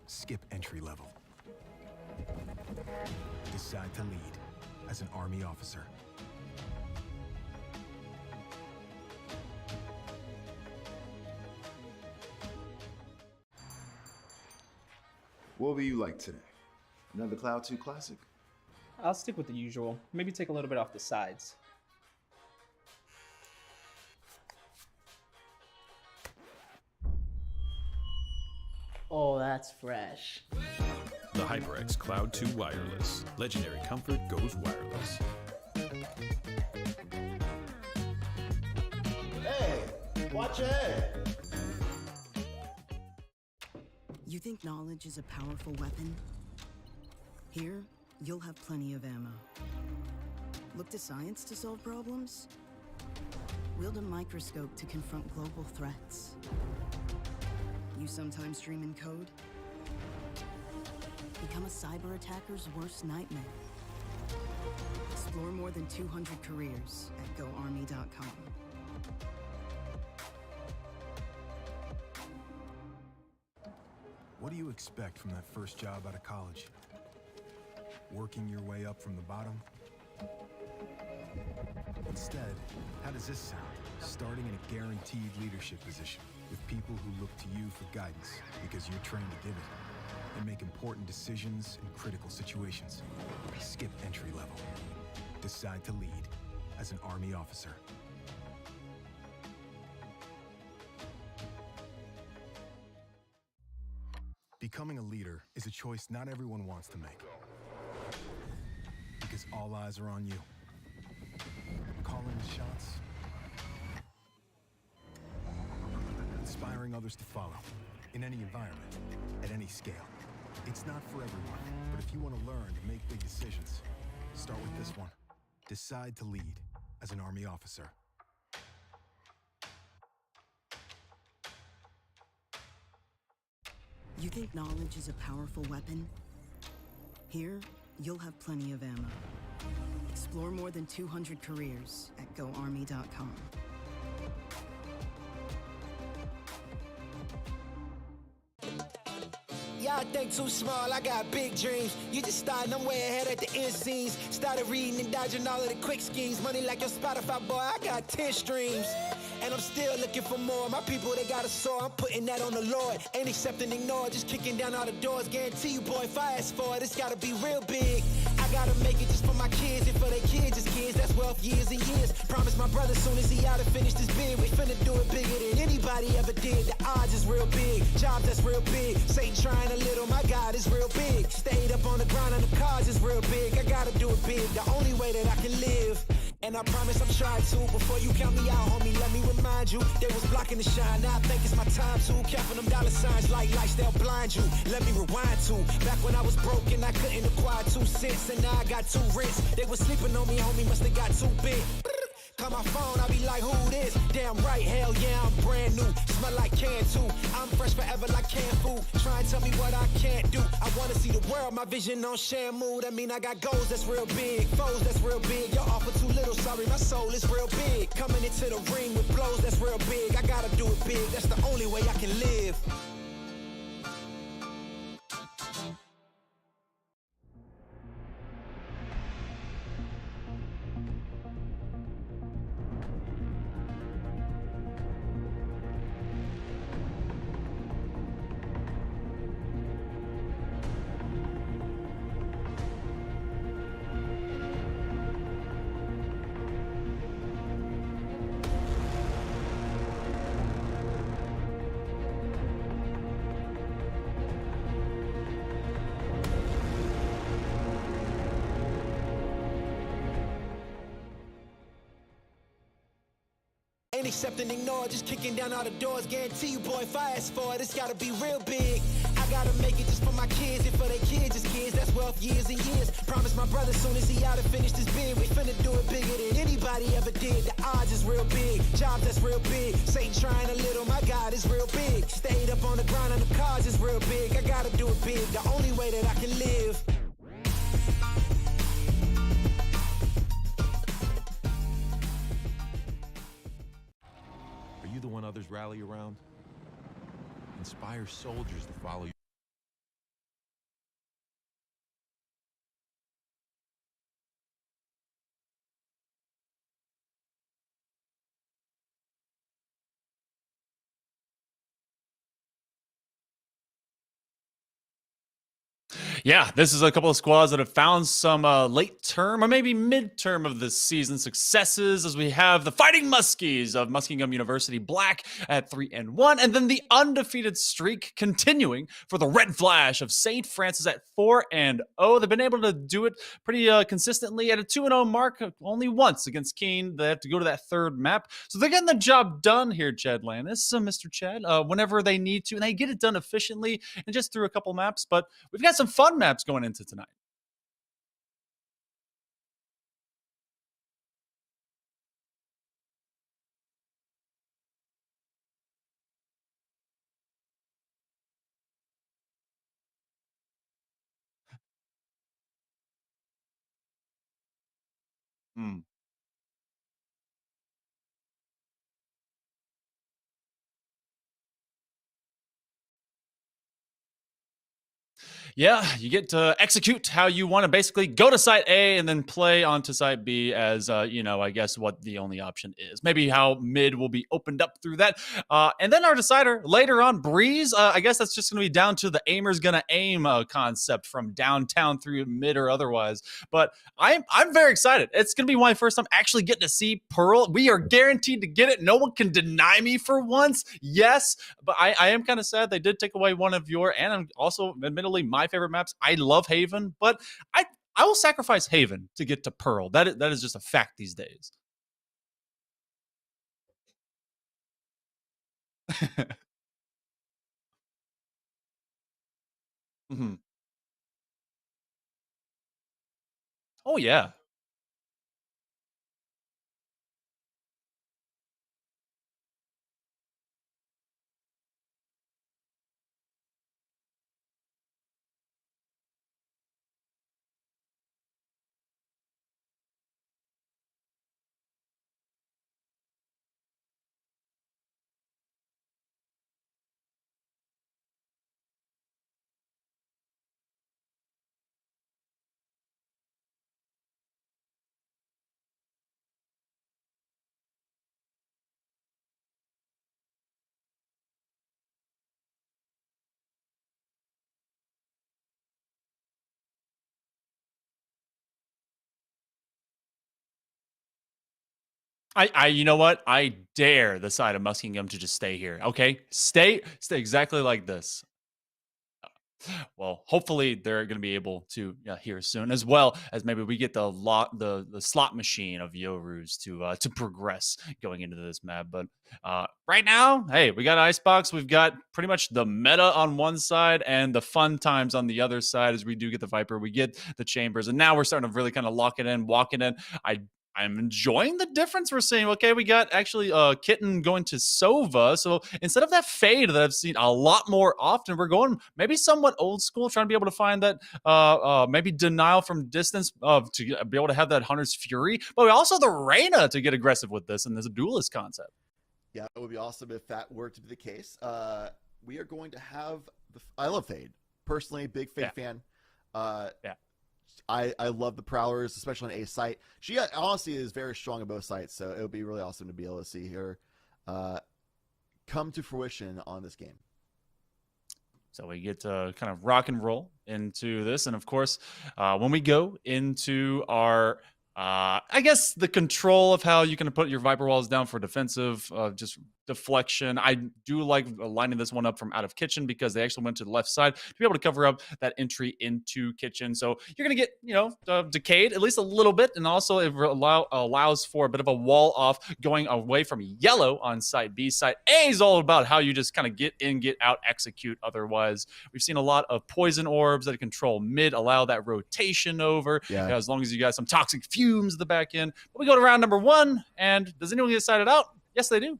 Skip entry level. Decide to lead as an Army officer. What will you like today? Another Cloud 2 classic? I'll stick with the usual. Maybe take a little bit off the sides. Oh, that's fresh. The HyperX Cloud 2 Wireless. Legendary comfort goes wireless. Hey, watch your head. You think knowledge is a powerful weapon? Here, you'll have plenty of ammo. Look to science to solve problems? Wield a microscope to confront global threats. You sometimes dream in code? Become a cyber attacker's worst nightmare. Explore more than 200 careers at GoArmy.com. What do you expect from that first job out of college? Working your way up from the bottom? Instead, how does this sound? Starting in a guaranteed leadership position with people who look to you for guidance because you're trained to give it and make important decisions in critical situations. Skip entry level. Decide to lead as an Army officer. Becoming a leader is a choice not everyone wants to make. Because all eyes are on you. Calling the shots. Inspiring others to follow. In any environment. At any scale. It's not for everyone. But if you want to learn and make big decisions, start with this one. Decide to lead as an Army officer. You think knowledge is a powerful weapon? Here, you'll have plenty of ammo. Explore more than 200 careers at GoArmy.com. Y'all think too small, I got big dreams. You just starting, I'm way ahead at the end scenes. Started reading and dodging all of the quick schemes. Money like your Spotify, boy, I got 10 streams. And I'm still looking for more. My people, they got a soar, I'm putting that on the Lord. Ain't accepting, ignore, just kicking down all the doors. Guarantee you, boy, if I ask for it, it's gotta be real big. I gotta make it just for my kids and for their kids, just kids. That's wealth, years and years. Promise my brother soon as he out and finish this bid, we finna do it bigger than anybody ever did. The odds is real big, jobs that's real big. Satan trying a little, my God is real big. Stayed up on the grind on the cars is real big. I gotta do it big, the only way that I can live. And I promise I'm trying to. Before you count me out, homie, let me remind you. They was blocking the shine, now I think it's my time to. Counting them dollar signs like lights, they'll blind you. Let me rewind to back when I was broke and I couldn't acquire 2 cents. And now I got 2 rents. They was sleeping on me, homie, must have got too big. Call my phone, I be like, who this? Damn right, hell yeah, I'm brand new. Smell like can too. I'm fresh forever like canned food. Try and tell me what I can't do. I wanna see the world, my vision on Shamu. That mean I got goals that's real big, foes that's real big. Y'all offer too little, sorry, my soul is real big. Coming into the ring with blows that's real big. I gotta do it big, that's the only way I can live. Ain't accepting, ignore, just kicking down all the doors. Guarantee you, boy, if I ask for it, it's gotta be real big. I gotta make it just for my kids and for their kids, just kids. That's wealth, years and years. Promise my brother soon as he out and finish this bid, we finna do it bigger than anybody ever did. The odds is real big, jobs that's real big. Satan trying a little, my God is real big. Stayed up on the grind on the cars is real big. I gotta do it big, the only way that I can live. Are you the one others rally around? Inspire soldiers to follow you. Yeah, this is a couple of squads that have found some late term or maybe mid-term of this season successes, as we have the Fighting Muskies of Muskingum University Black at 3-1, and then the undefeated streak continuing for the Red Flash of St. Francis at 4-0. They've been able to do it pretty consistently at a 2-0 mark only once against Keene. They have to go to that third map, so they're getting the job done here, Chad Landis, Mr. Chad, whenever they need to, and they get it done efficiently and just through a couple maps. But we've got some fun maps going into tonight. Hmm. Yeah, you get to execute how you want to basically go to site A and then play onto site B as, I guess what the only option is. Maybe how mid will be opened up through that. And then our decider later on, Breeze, I guess that's just going to be down to the aimer's going to aim concept from downtown through mid or otherwise. But I'm very excited. It's going to be my first time actually getting to see Pearl. We are guaranteed to get it. No one can deny me for once. Yes, but I am kind of sad they did take away one of your, and also admittedly my favorite maps. I love Haven, but I will sacrifice Haven to get to Pearl. That is just a fact these days. Mm-hmm. Oh yeah. You know what? I dare the side of Muskingum to just stay here. Okay, stay exactly like this. Well, hopefully they're going to be able to here soon, as well as maybe we get the slot machine of Yoru's to progress going into this map. But right now, hey, we got Icebox. We've got pretty much the meta on one side and the fun times on the other side. As we do get the Viper, we get the Chambers, and now we're starting to really kind of lock it in, walk it in. I'm enjoying the difference we're seeing. Okay, we got actually Kitten going to Sova. So instead of that fade that I've seen a lot more often, we're going maybe somewhat old school, trying to be able to find that maybe denial from distance to be able to have that Hunter's Fury. But also the Reyna to get aggressive with this and there's a duelist concept. Yeah, it would be awesome if that were to be the case. We are going to have I love Fade. Personally, big Fade fan. Yeah. I love the Prowlers, especially on A site. She honestly is very strong on both sites, so it would be really awesome to be able to see her come to fruition on this game. So we get to kind of rock and roll into this. And of course, when we go into our, I guess, the control of how you can put your Viper walls down for defensive, just deflection. I do like lining this one up from out of kitchen because they actually went to the left side to be able to cover up that entry into kitchen. So you're going to get, decayed at least a little bit. And also it allows for a bit of a wall off going away from yellow on side B. Side A is all about how you just kind of get in, get out, execute. Otherwise, we've seen a lot of poison orbs that control mid, allow that rotation over. Yeah. As long as you got some toxic fumes at the back end. But we go to round number 1, and does anyone get cited out? Yes, they do.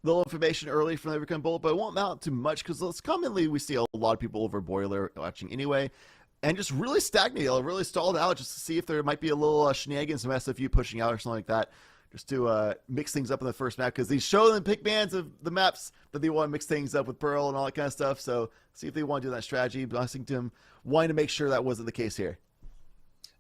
Little information early from the Evercon Bullet, but it won't amount to much because commonly we see a lot of people over Boiler watching anyway, and just really stagnated, really stalled out just to see if there might be a little shenanigans, some SFU pushing out or something like that. just to mix things up in the first map, because they show them pick bans of the maps that they want to mix things up with Pearl and all that kind of stuff. So see if they want to do that strategy. But I think them wanting to make sure that wasn't the case here.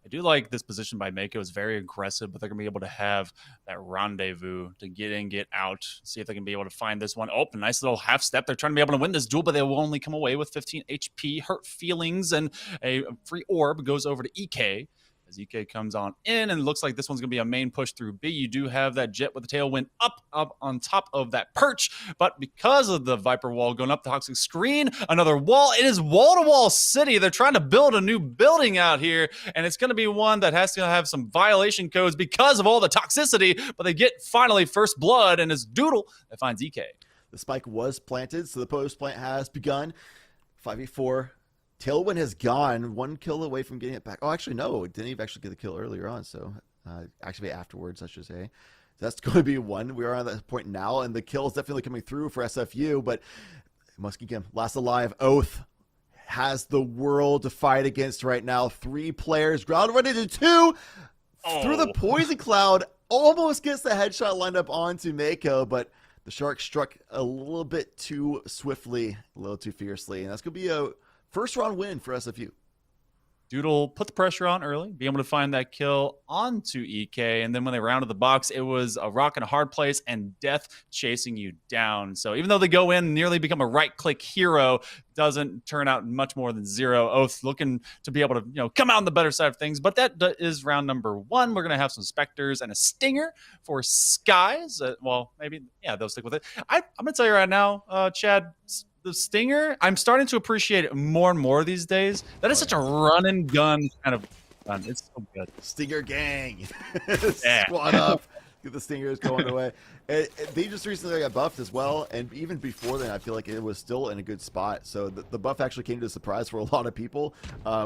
I do like this position by Mako. It's very aggressive, but they're going to be able to have that rendezvous to get in, get out, see if they can be able to find this one. Oh, nice little half step. They're trying to be able to win this duel, but they will only come away with 15 HP, hurt feelings, and a free orb goes over to EK. As EK comes on in, and it looks like this one's going to be a main push through B. You do have that Jet with the tailwind up on top of that perch, but because of the Viper wall going up, the Toxic Screen, another wall. It is wall-to-wall city. They're trying to build a new building out here, and it's going to be one that has to have some violation codes because of all the toxicity, but they get finally first blood, and it's Doodle that finds EK. The spike was planted, so the post plant has begun. 5v4. Tailwind has gone 1 kill away from getting it back. Oh, actually, no. It didn't even actually get the kill earlier on. So, actually afterwards, I should say. That's going to be 1. We are at that point now, and the kill is definitely coming through for SFU. But Muskingum, last alive. Oath has the world to fight against right now. 3 players. Ground run into 2. Through the poison cloud. Almost gets the headshot lined up onto Mako, but the Shark struck a little bit too swiftly, a little too fiercely. And that's going to be a first round win for SFU. Doodle put the pressure on early, be able to find that kill onto EK, and then when they rounded the box, it was a rock and a hard place and death chasing you down. So even though they go in and nearly become a right-click hero, doesn't turn out much more than 0. Oath looking to be able to come out on the better side of things, but that is round number 1. We're going to have some Spectres and a Stinger for Skies. Well, maybe, yeah, they'll stick with it. I'm going to tell you right now, Chad, the Stinger, I'm starting to appreciate it more and more these days. That is such a run and gun kind of gun. It's so good. Stinger gang. Yeah. Squad up. Get the Stingers going away. They just recently got buffed as well. And even before then, I feel like it was still in a good spot. So the buff actually came to a surprise for a lot of people.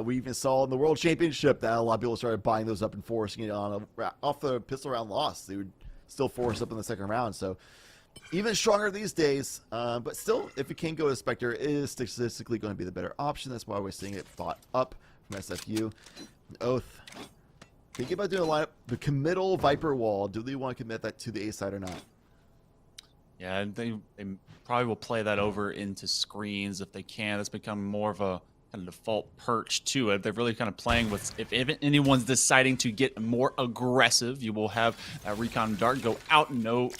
We even saw in the World Championship that a lot of people started buying those up and forcing it on off the pistol round loss. They would still force up in the second round. So even stronger these days, but still, if it can go to Spectre, it is statistically going to be the better option. That's why we're seeing it thought up from SFU. Oath, thinking about doing a lineup, the committal Viper wall. Do they want to commit that to the A side or not? Yeah, they probably will play that over into screens if they can. That's become more of a kind of default perch to it. They're really kind of playing with, if anyone's deciding to get more aggressive, you will have that recon dart go out. No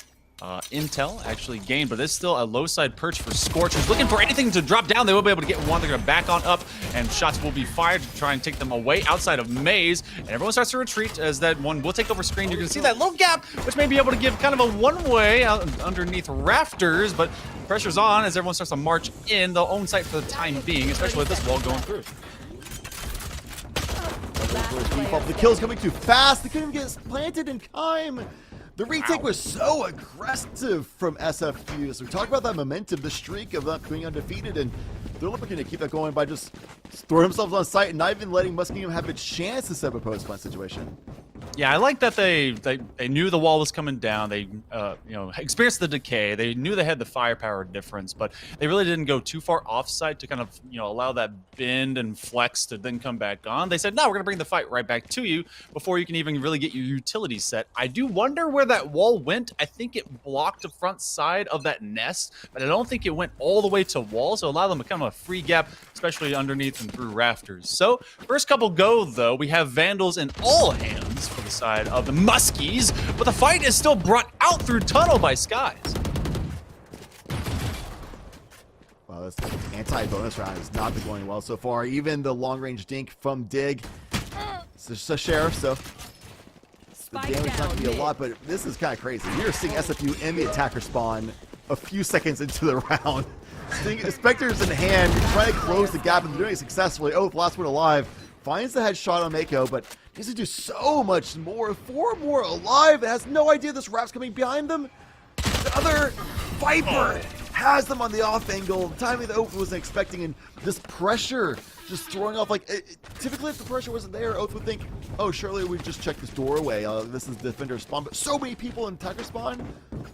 intel actually gained, but it's still a low side perch for Scorch, who's looking for anything to drop down. They will be able to get one. They're going to back on up, and shots will be fired to try and take them away outside of Maze, and everyone starts to retreat as that one will take over screen. You're going to see that little gap, which may be able to give kind of a one-way out underneath rafters, but pressure's on as everyone starts to march in. They'll own site for the time being, especially with this wall going through. The kill's coming too fast. They couldn't even get planted in time. The retake was so aggressive from SFU. So we talked about that momentum, the streak of not being undefeated, and they're looking to keep that going by just throwing themselves on site and not even letting Muskingum have a chance to set up a post-plant situation. Yeah, I like that they knew the wall was coming down. They experienced the decay. They knew they had the firepower difference, but they really didn't go too far off-site to kind of allow that bend and flex to then come back on. They said, no, we're gonna bring the fight right back to you before you can even really get your utility set. I do wonder where that wall went. I think it blocked the front side of that nest, but I don't think it went all the way to wall, so allow them to come a free gap, especially underneath and through rafters. So first couple go though, we have Vandals in all hands for the side of the Muskies, but the fight is still brought out through tunnel by Skies. Wow, this anti-bonus round has not been going well so far. Even the long-range dink from Dig. It's just a sheriff, so the damage is not going to be a lot, but this is kind of crazy. You're seeing SFU in the attacker spawn a few seconds into the round. Spectres in hand, trying to close the gap, and they're doing it successfully. Oh, the last one alive. Finds the headshot on Mako, but needs to do so much more. 4 more alive. It has no idea this rap's coming behind them. The other Viper has them on the off angle. The timing that Oath wasn't expecting, and this pressure just throwing off. Like, typically if the pressure wasn't there, Oath would think, oh, surely we'd just check this doorway. This is the defender spawn. But so many people in attacker spawn,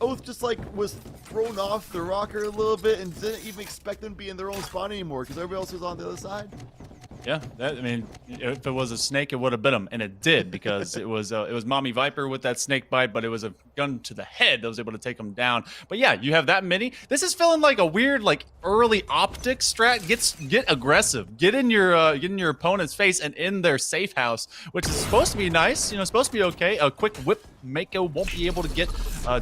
Oath just like was thrown off the rocker a little bit and didn't even expect them to be in their own spawn anymore because everybody else was on the other side. Yeah, I mean, if it was a snake, it would have bit him, and it did because it was Mommy Viper with that snake bite, but it was a gun to the head that was able to take him down. But yeah, you have that many. This is feeling like a weird, like early optic strat. Get aggressive, get in your opponent's face and in their safe house, which is supposed to be nice. You know, supposed to be okay. A quick whip. Mako won't be able to get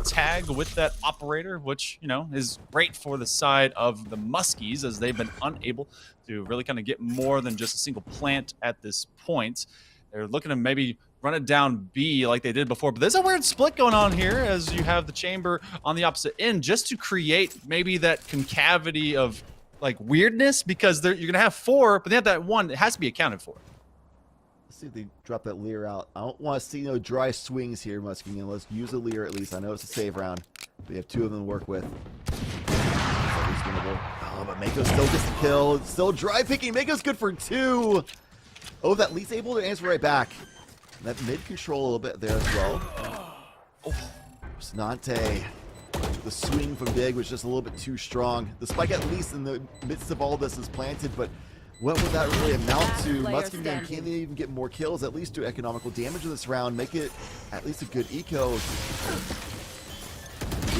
tagged with that operator, which, you know, is great for the side of the Muskies as they've been unable to really kind of get more than just a single plant at this point. They're looking to maybe run it down B like they did before, but there's a weird split going on here as you have the chamber on the opposite end just to create maybe that concavity of like weirdness because you're going to have 4, but they have that 1. It has to be accounted for. Let's see if they drop that Lear out. I don't want to see no dry swings here, Muskingum. Let's use a Lear at least. I know it's a save round. We have 2 of them to work with. At least winnable. Oh, but Mako still gets the kill. Still dry picking. Mako's good for 2. Oh, that Lee's able to answer right back. That mid control a little bit there as well. Oh, Snante. The swing from Big was just a little bit too strong. The spike, at least in the midst of all this, is planted, but what would that really amount to? Muskingum can't even get more kills, at least do economical damage in this round, make it at least a good eco.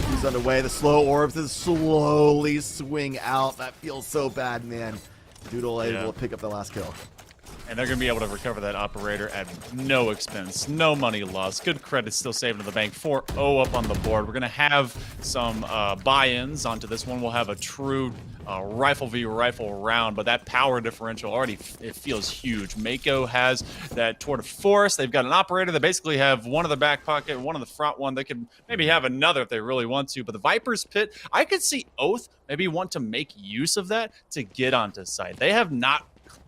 He's underway, the slow orbs is slowly swing out. That feels so bad, man. Doodle able to pick up the last kill. And they're going to be able to recover that operator at no expense, no money lost. Good credit still saving to the bank. 4-0 up on the board. We're going to have some buy-ins onto this one. We'll have a true rifle v rifle round, but that power differential already, it feels huge. Mako has that tour de force. They've got an operator. They basically have one in the back pocket, one in the front one. They could maybe have another if they really want to, but the Viper's Pit, I could see Oath maybe want to make use of that to get onto site. They have not,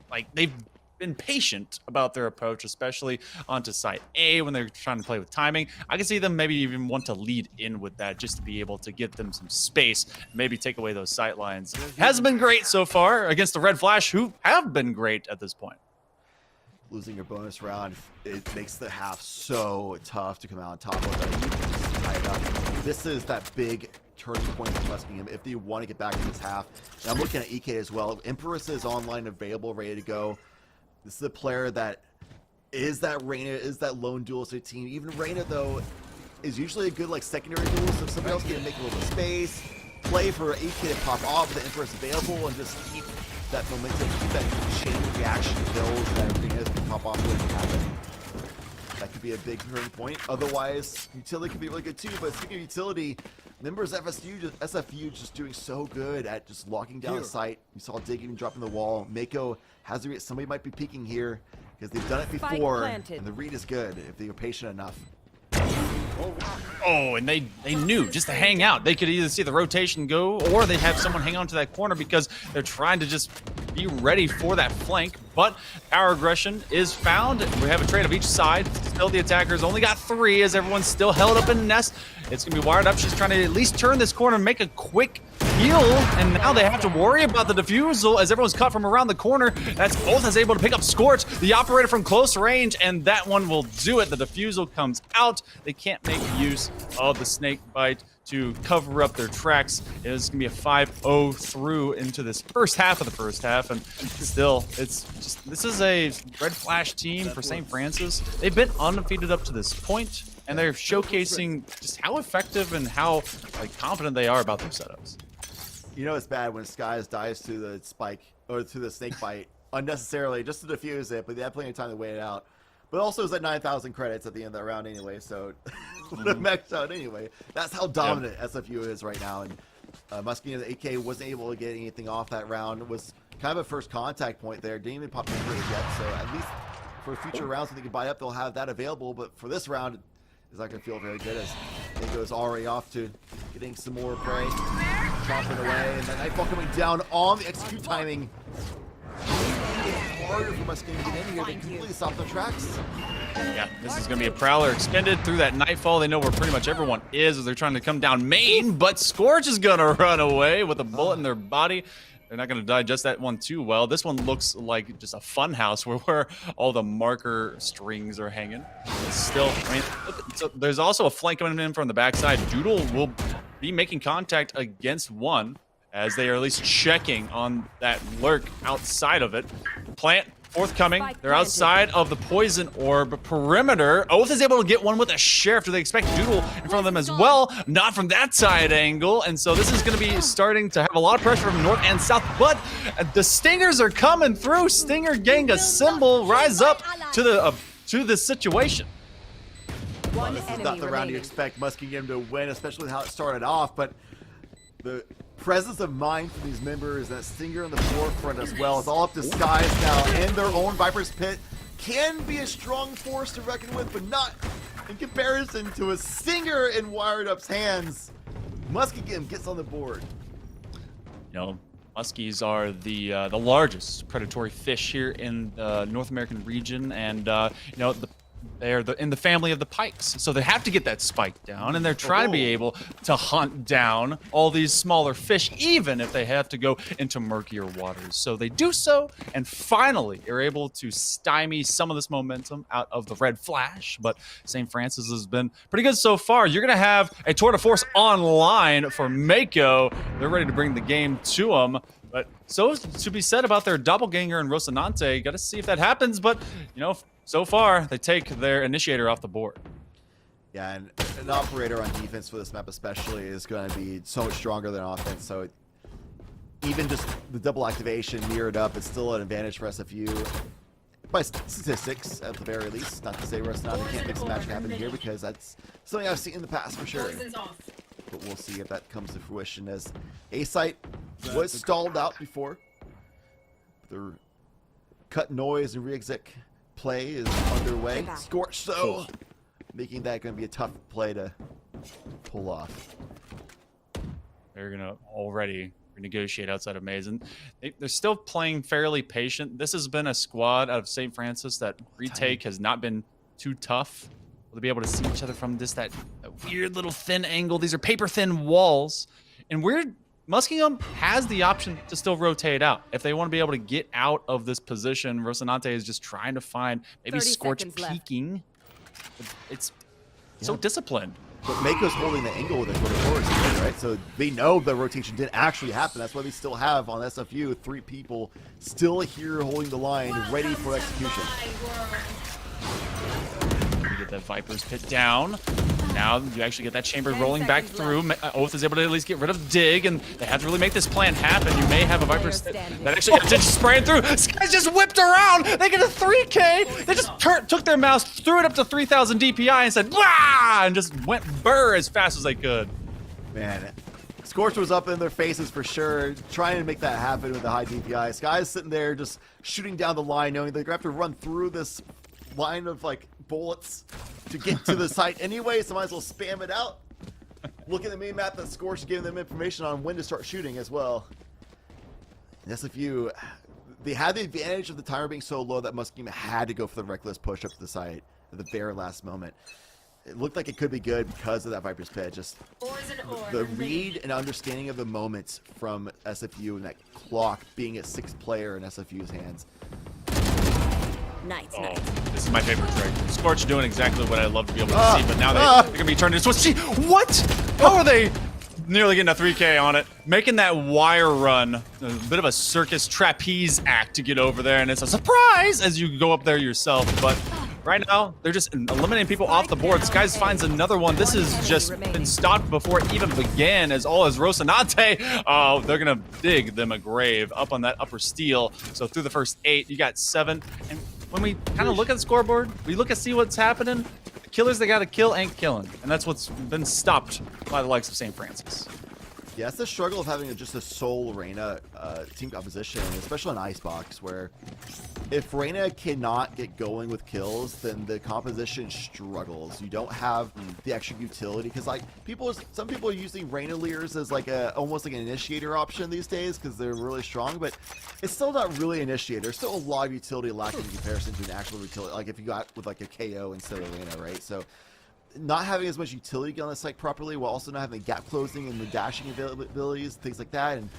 like, they've been patient about their approach, especially onto site A when they're trying to play with timing. I can see them maybe even want to lead in with that just to be able to give them some space, maybe take away those sight lines. Hasn't been great so far against the Red Flash, who have been great at this point. Losing your bonus round, it makes the half so tough to come out on top of that. You can just tie it up. This is that big turning point for Muskingum if they want to get back in this half. And I'm looking at EK as well. Empress is online, available, ready to go. This is a player that is that Reyna, is that lone duelist team. Even Reyna, though, is usually a good like secondary duelist. If somebody else can make a little space, play for EK to pop off, the Empress available, and just keep that momentum, keep that chain reaction build that Reyna can pop off when it happens. That could be a big turning point. Otherwise, utility could be really good too. But speaking of utility, members SFU just doing so good at just locking down the site. You saw Dig even dropping the wall. Mako has to, somebody might be peeking here because they've done it before, and the read is good if they were patient enough. Oh, and they knew just to hang out. They could either see the rotation go or they'd have someone hang on to that corner because they're trying to just be ready for that flank. But power aggression is found. We have a trade of each side. Still the attackers only got 3 as everyone's still held up in nest. It's going to be wired up. She's trying to at least turn this corner and make a quick heal. And now they have to worry about the defusal as everyone's cut from around the corner. That's both is able to pick up Scorch, the operator from close range, and that one will do it. The defusal comes out. They can't make use of the snake bite to cover up their tracks. It's going to be a 5-0 through into this first half of the first half. And still, it's just, this is a Red Flash team for St. Francis. They've been undefeated up to this point, and they're showcasing just how effective and how like confident they are about their setups. You know it's bad when Skies dies to the spike or to the snake bite unnecessarily just to defuse it, but they have plenty of time to wait it out. But also it's at 9,000 credits at the end of that round anyway, so maxed out anyway. That's how dominant SFU is right now. And Muskingum, the AK wasn't able to get anything off that round. It was kind of a first contact point there. Didn't even pop into it yet, so at least for future rounds when they can buy up, they'll have that available. But for this round, it's not going to feel very good as it goes already off to getting some more prey, chomping away, and that Nightfall coming down on the execute timing. It's harder for Muskingum to get in here. They completely stop the tracks. Yeah, this is going to be a Prowler extended through that Nightfall. They know where pretty much everyone is as they're trying to come down main, but Scorch is going to run away with a bullet in their body. They're not going to digest that one too well. This one looks like just a fun house where all the marker strings are hanging. It's still, I mean, so there's also a flank coming in from the backside. Doodle will be making contact against one as they are at least checking on that lurk outside of it. Plant forthcoming. Spike They're planted. outside of the poison orb perimeter. Oath is able to get one with a Sheriff. Do they expect Doodle in front of them as well? Not from that side angle. And so this is going to be starting to have a lot of pressure from north and south. But the Stingers are coming through. Stinger gang assemble, rise up to the situation. One This is enemy not the round you remaining. expect Muskingum to win, especially with how it started off, but the presence of mind from these members, that Stinger in the forefront as well, is all up to Skies now, and their own Viper's Pit can be a strong force to reckon with, but not in comparison to a Stinger in Wired Up's hands. Muskingum gets on the board. You know, muskies are the largest predatory fish here in the North American region, and you know, they're in the family of the pikes, so they have to get that spike down, and they're trying to be able to hunt down all these smaller fish, even if they have to go into murkier waters. So they do so, and finally are able to stymie some of this momentum out of the red flash. But St. Francis has been pretty good so far. You're gonna have a tour de force online for Mako. They're ready to bring the game to them. But so to be said about their doppelganger and Rocinante. Got to see if that happens. But you know, so far they take their initiator off the board. Yeah, and an operator on defense for this map especially is going to be so much stronger than offense. So even just the double activation mirrored up, it's still an advantage for SFU by statistics at the very least. Not to say Rocinante can't make some magic happen here, because that's something I've seen in the past for sure. But we'll see if that comes to fruition, as A-Site was stalled out before. The cut noise and re-exec play is underway. Scorch, so making that going to be a tough play to pull off. They're going to already renegotiate outside of Maze, and they're still playing fairly patient. This has been a squad out of St. Francis that retake has not been too tough. They'll be able to see each other from that weird little thin angle. These are paper thin walls, and Muskingum has the option to still rotate out if they want to be able to get out of this position. Rocinante is just trying to find maybe Scorch peeking. It's so disciplined. But Mako's holding the angle with it, right? So they know the rotation didn't actually happen. That's why they still have on SFU 3 people still here holding the line, ready for execution. Get that Viper's Pit down. Now you actually get that chamber rolling back through. Oath is able to at least get rid of Dig, and they have to really make this plan happen. You may have a Viper's Pit that actually just spraying through. This guy's just whipped around. They get a 3K. They just took their mouse, threw it up to 3,000 DPI, and said, "Wah!" and just went burr as fast as they could. Man, Scorch was up in their faces for sure, trying to make that happen with the high DPI. Sky's sitting there just shooting down the line, knowing they're going to have to run through this line of like bullets to get to the site anyway, so might as well spam it out. Look at the main map that Scorch is giving them information on when to start shooting as well. And SFU, they had the advantage of the timer being so low that Muskingum had to go for the reckless push up to the site at the very last moment. It looked like it could be good because of that Viper's Pit. Just the read and understanding of the moments from SFU and that clock being at 6th player in SFU's hands. Nice. This is my favorite trick. Scorch doing exactly what I love to be able to see, but now they're going to be turned into a... What? How are they nearly getting a 3K on it? Making that wire run, a bit of a circus trapeze act to get over there, and it's a surprise as you go up there yourself, but right now, they're just eliminating people off the board. Skies finds another one. This has just been stopped before it even began, as all as Rocinante. Oh, they're going to dig them a grave up on that upper steel. So through the first 8, you got 7, and when we kind of look at the scoreboard, we look and see what's happening. The killers they got to kill ain't killing. And that's what's been stopped by the likes of St. Francis. Yeah, it's the struggle of having just a sole Reyna team composition, especially on Icebox, where if Reyna cannot get going with kills, then the composition struggles. You don't have the extra utility, because like some people are using Reyna Leers as like almost like an initiator option these days because they're really strong, but it's still not really initiator. There's still a lot of utility lacking in comparison to an actual utility, like if you got with like a KO instead of Reyna, right? So not having as much utility on the site properly, while also not having gap closing and the dashing abilities, things like that, and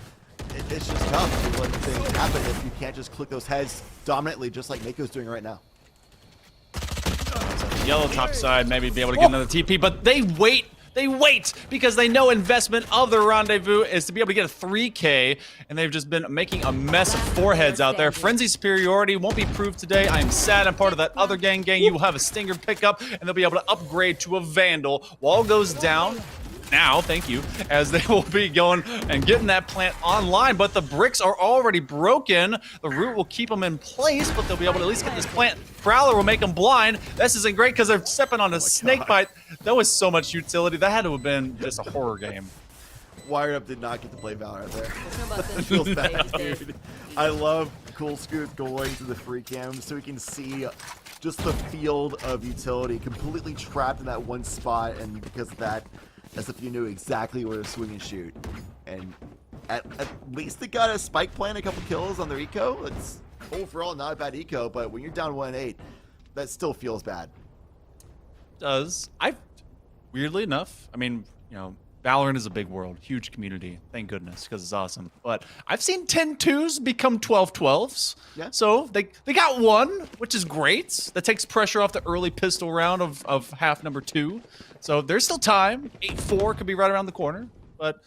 it's just tough to let things happen if you can't just click those heads dominantly, just like Mako's doing right now. Yellow top side, maybe be able to get another TP, but they wait They wait because they know investment of the rendezvous is to be able to get a 3K, and they've just been making a mess of foreheads out there. Frenzy superiority won't be proved today. I am sad I'm part of that other gang. You will have a Stinger pickup, and they'll be able to upgrade to a Vandal. Wall goes down. Now, thank you, as they will be going and getting that plant online, but the bricks are already broken. The root will keep them in place, but they'll be able to at least get this plant. Prowler will make them blind. This isn't great because they're stepping on a snake bite. That was so much utility. That had to have been just a horror game. Wired Up did not get to play VAL right there. It feels bad, dude. I love Cool Scoot going to the free cam so we can see just the field of utility completely trapped in that one spot, and because of that, as if you knew exactly where to swing and shoot. And at least they got a spike plant, a couple kills on their eco. It's overall not a bad eco, but when you're down 1-8, that still feels bad. Weirdly enough, I mean, you know, Valorant is a big world, huge community, thank goodness, because it's awesome. But I've seen 10-2s become 12-12s. Yeah. So they got one, which is great. That takes pressure off the early pistol round of half number 2. So there's still time. 8-4 could be right around the corner. But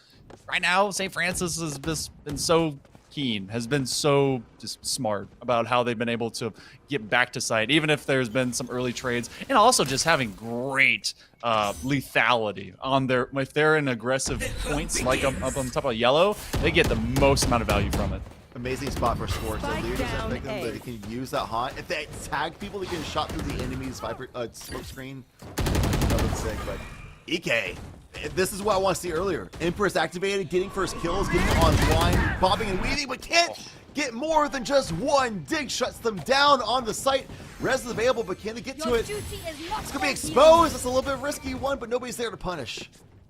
right now, St. Francis has just been so keen, has been so just smart about how they've been able to get back to site, even if there's been some early trades, and also just having great lethality on their, if they're in aggressive points like up on top of yellow, they get the most amount of value from it. Amazing spot for Scorch. The leaders that pick them, they can use that haunt. If they tag people, they get shot through the enemy's smoke screen. That looks sick, but EK. This is what I want to see earlier. Empress activated, getting first kills, getting online, bobbing and weaving, but can't get more than just one. Dig shuts them down on the site. Res is available, but can they get to it? It's gonna be exposed. It's a little bit risky one, but nobody's there to punish.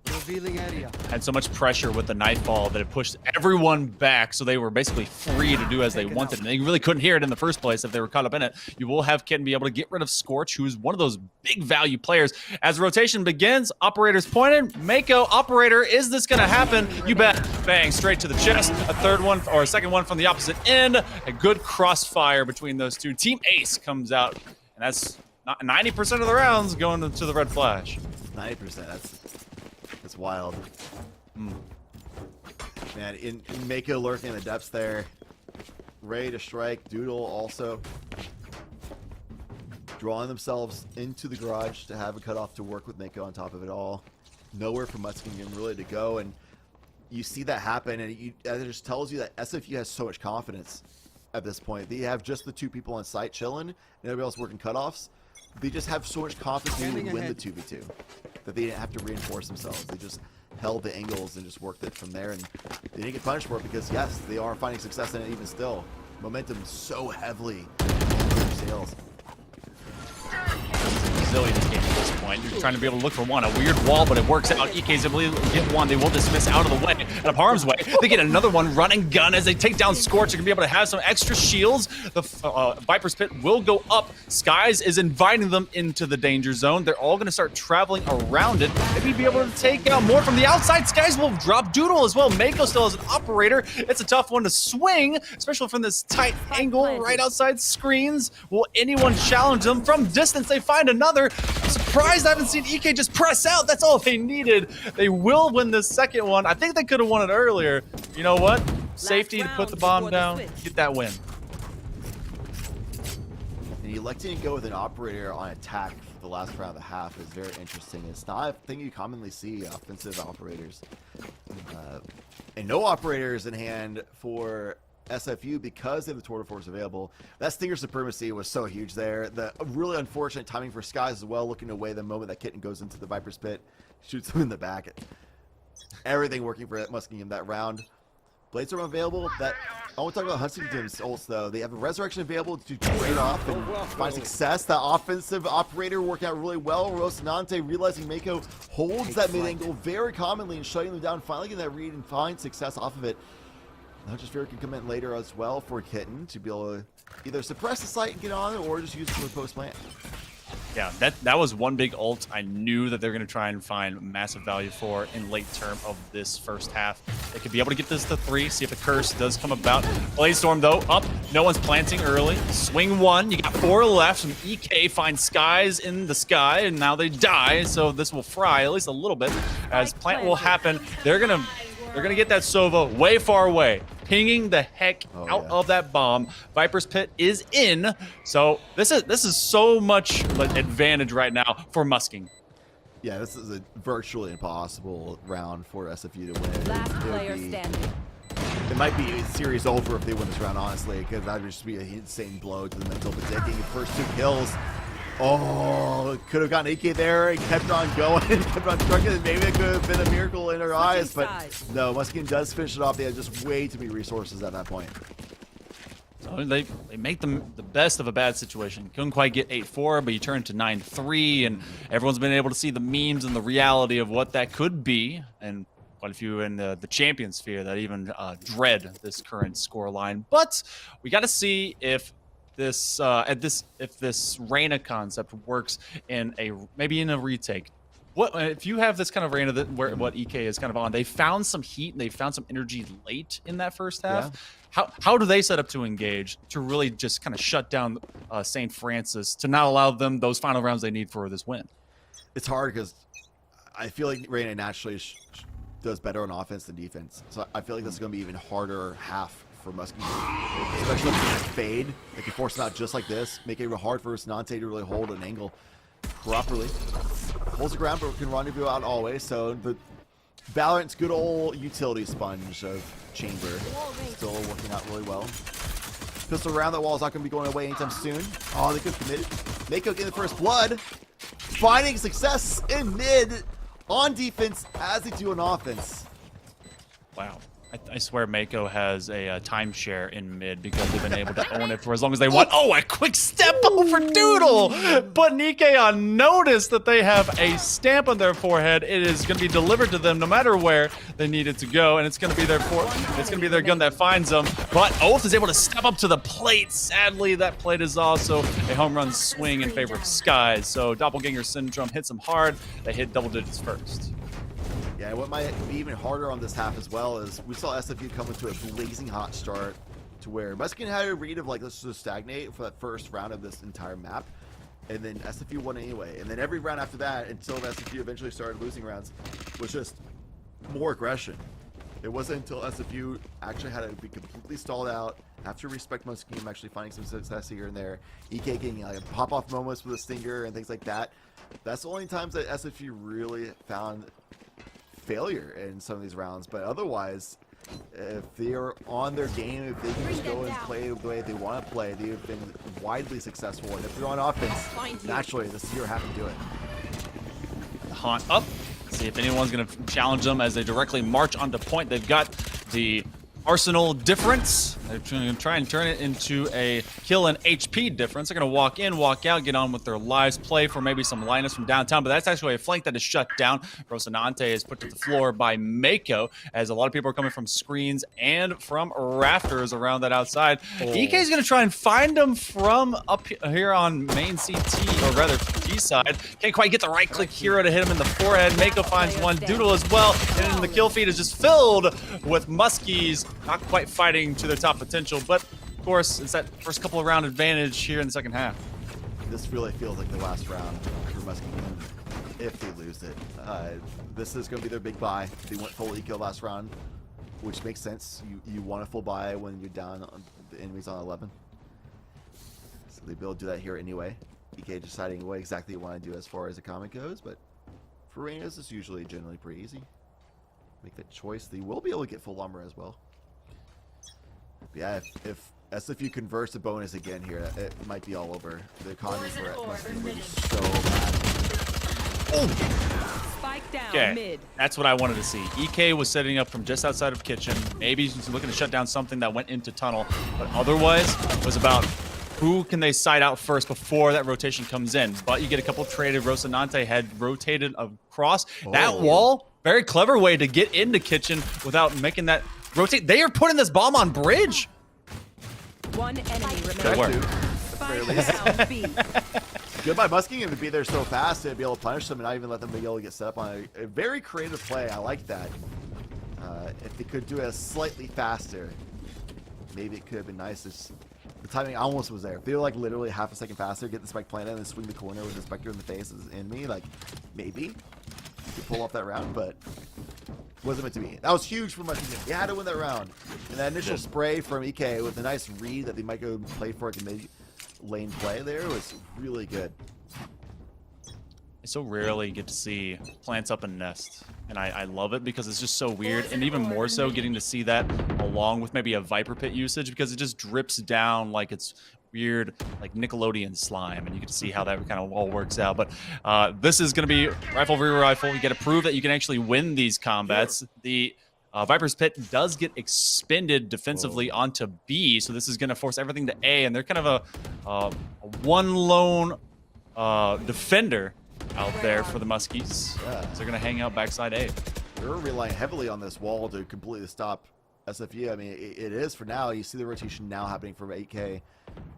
Revealing area. Had so much pressure with the nightfall that it pushed everyone back, so they were basically free to do as they wanted, and they really couldn't hear it in the first place if they were caught up in it. You will have Kitten be able to get rid of Scorch, who's one of those big value players. As the rotation begins, operators pointed. Mako, operator, is this gonna happen? You bet. Bang, straight to the chest. A third one, or a second one from the opposite end. A good crossfire between those two. Team Ace comes out, and that's not 90% of the rounds going to the red flash. 90%, that's wild. Man, in Mako lurking in the depths there. Ready to strike. Doodle also drawing themselves into the garage to have a cutoff to work with Mako on top of it all. Nowhere for Muskingum really to go, and you see that happen, and it just tells you that SFU has so much confidence at this point. They have just the two people on site chilling, and everybody else working cutoffs. They just have so much confidence they would win the 2v2 that they didn't have to reinforce themselves. They just held the angles and just worked it from there, and they didn't get punished for it because, yes, they are finding success in it even still. Momentum so heavily in their sails. Resilient game at this point. You're trying to be able to look for one. A weird wall, but it works out. EK's able to get one. They will dismiss out of the way, out of harm's way. They get another one, running gun, as they take down Scorch. They're going to be able to have some extra shields. The Viper's Pit will go up. Skies is inviting them into the danger zone. They're all going to start traveling around it. Maybe be able to take out more from the outside. Skies will drop Doodle as well. Mako still has an operator. It's a tough one to swing, especially from this tight angle right outside screens. Will anyone challenge them? From distance, they find another. I'm surprised I haven't seen EK just press out. That's all they needed. They will win this second one. I think they could have won it earlier. You know what? Safety to put the bomb down, get that win. And electing to go with an operator on attack for the last round of the half is very interesting. It's not a thing you commonly see, offensive operators. And no operators in hand for SFU because they have the Tour de Force available. That Stinger supremacy was so huge there. The really unfortunate timing for Skies as well, looking away the moment that Kitten goes into the Viper's Pit, shoots him in the back. Everything working for Muskingum that round. Blades are available. That I want to talk about Huntington's ults though. They have a resurrection available to trade off and find success. That offensive operator working out really well. Rocinante realizing Mako holds that mid angle very commonly and shutting them down, finally getting that read and find success off of it. Not just Fear can come in later as well for Kitten to be able to either suppress the site and get on it or just use it for the post plant. Yeah, that was one big ult I knew that they're going to try and find massive value for in late term of this first half. They could be able to get this to 3, see if the curse does come about. Blaze Storm, though, up. No one's planting early. Swing 1. You got 4 left. And EK finds skies in the sky, and now they die. So this will fry at least a little bit. As plant will happen, they're gonna get that Sova way far away, pinging the heck out of that bomb. Viper's Pit is in, so this is so much like advantage right now for Musking. Yeah, this is a virtually impossible round for SFU to win. Last player standing. It might be a series over if they win this round, honestly, because that would just be an insane blow to the mental. But taking the first 2 kills, oh, could have gotten AK there and kept on going, kept on trucking, and maybe it could have been a miracle in her eyes. But no, Muskingum does finish it off. They had just way too many resources at that point. So they make them the best of a bad situation. Couldn't quite get 8-4, but you turn to 9-3, and everyone's been able to see the memes and the reality of what that could be. And quite a few in the champion sphere that even dread this current score line. But we got to see if this Reyna concept works in maybe in a retake. What if you have this kind of Reyna where what EK is kind of on? They found some heat and they found some energy late in that first half. Yeah. How do they set up to engage to really just kind of shut down St. Francis to not allow them those final rounds they need for this win? It's hard because I feel like Reyna naturally does better on offense than defense. So I feel like this is going to be even harder half for Muskingum, especially if they fade. They can force it out just like this, make it hard for Nante to really hold an angle properly. Holds the ground, but can rendezvous out always. So the Valorant's good old utility sponge of Chamber still working out really well. Pistol around that wall is not going to be going away anytime soon. Oh, they could commit. Mako getting the first blood, finding success in mid on defense as they do on offense. Wow. I swear Mako has a timeshare in mid because they've been able to own it for as long as they want. Oh, a quick step over Doodle! But Nikkei on notice that they have a stamp on their forehead. It is going to be delivered to them no matter where they need it to go, and it's going to be their gun that finds them. But Oath is able to step up to the plate. Sadly, that plate is also a home run swing in favor of Skies. So Doppelganger Syndrome hits them hard. They hit double digits first. Yeah, what might be even harder on this half as well is we saw SFU come into a blazing hot start to where Muskingum had a read of like, let's just stagnate for that first round of this entire map. And then SFU won anyway. And then every round after that, until SFU eventually started losing rounds, was just more aggression. It wasn't until SFU actually had to be completely stalled out after Respect Muskingum actually finding some success here and there. EK getting like pop-off moments with a stinger and things like that. That's the only times that SFU really found failure in some of these rounds, but otherwise, if they're on their game, if they can just go and play the way they want to play, they've been widely successful. And if they're on offense, naturally, this year have to do it. Haunt up. See if anyone's going to challenge them as they directly march onto point. They've got the Arsenal difference. They're going to try and turn it into a kill and HP difference. They're going to walk in, walk out, get on with their lives, play for maybe some Linus from downtown, but that's actually a flank that is shut down. Rocinante is put to the floor by Mako, as a lot of people are coming from screens and from rafters around that outside. EK is going to try and find them from up here on main CT, or rather T side. Can't quite get the right click hero to hit him in the forehead. Mako finds one, Doodle as well, and then the kill feed is just filled with Muskies. Not quite fighting to their top potential, but of course, it's that first couple of round advantage here in the second half. This really feels like the last round for Muskingum if they lose it. This is going to be their big buy. They went full eco last round, which makes sense. You want a full buy when you're down on the enemies on 11. So they'll be able to do that here anyway. EK deciding what exactly you want to do as far as the comment goes, but for Reyna's, it's usually generally pretty easy. Make that choice. They will be able to get full armor as well. Yeah, if SFU converts the bonus again here, it might be all over. The economy for it must be so bad. Oh! Spike down Okay, mid. that's what I wanted to see. EK was setting up from just outside of kitchen. Maybe he's looking to shut down something that went into tunnel, but otherwise it was about who can they side out first before that rotation comes in. But you get a couple traded. Rocinante had rotated across that wall. Very clever way to get into kitchen without making that rotate. They are putting this bomb on bridge. One enemy Good work. remaining. Spike down B. Good by Muskingum to be there so fast to be able to punish them and not even let them be able to get set up on a very creative play. I like that. If they could do it slightly faster, maybe it could have been nice. The timing almost was there. If they were like literally half a second faster, get the spike planted, and then swing the corner with the Spectre in the face as an enemy, like maybe you could pull off that round, but wasn't meant to be. That was huge for Muskingum. You had to win that round. And that initial spray from EK with a nice read that they might go play for like a mid-lane play there was really good. I so rarely get to see plants up and nest, and I love it because it's just so weird, and even more so getting to see that along with maybe a Viper Pit usage because it just drips down like it's weird, like Nickelodeon slime, and you get to see how that kind of all works out. But this is going to be rifle v rifle. You got to prove that you can actually win these combats. The Viper's Pit does get expended defensively onto B, so this is going to force everything to A, and they're kind of a one lone defender out there for the Muskies. Yeah. So they're going to hang out backside A. They're relying heavily on this wall to completely stop SFU. I mean, it is for now. You see the rotation now happening from 8K.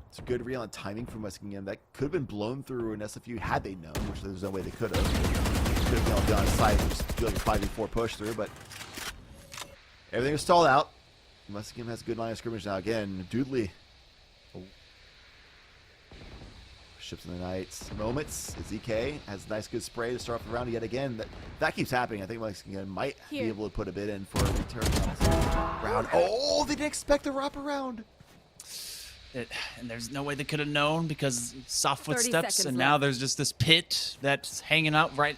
It's a good read on timing from Muskingum. That could have been blown through an SFU had they known, which there's no way they could have. Could have been on site and just do like a 5v4 push through, but everything was stalled out. Muskingum has a good line of scrimmage now. Again, Doodley. Ships in the night moments. As EK has a nice good spray to start off the round yet again. That keeps happening. I think Muskingum might be able to put a bid in for a return round. Oh, they didn't expect the wraparound. And there's no way they could have known because soft 30 footsteps, seconds and now left. there's just this pit that's hanging out right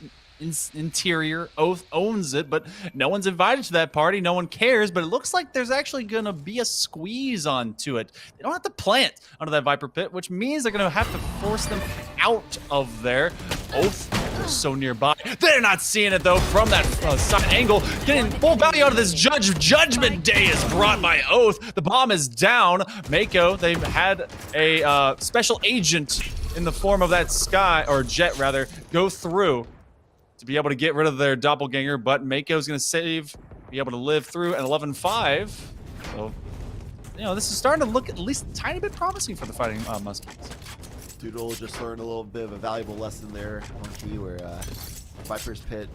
interior. Oath owns it, but no one's invited to that party. No one cares, but it looks like there's actually going to be a squeeze onto it. They don't have to plant under that Viper Pit, which means they're going to have to force them out of there. Oath, they're so nearby. They're not seeing it, though, from that side angle. Getting full value out of this Judgment Day is brought by Oath. The bomb is down. Mako, they've had a special agent in the form of that Sky, or Jet, rather, go through to be able to get rid of their doppelganger, but Mako's going to save, be able to live through an 11-5. So, you know, this is starting to look at least a tiny bit promising for the Fighting Muskies. Doodle just learned a little bit of a valuable lesson there on key where Viper's Pit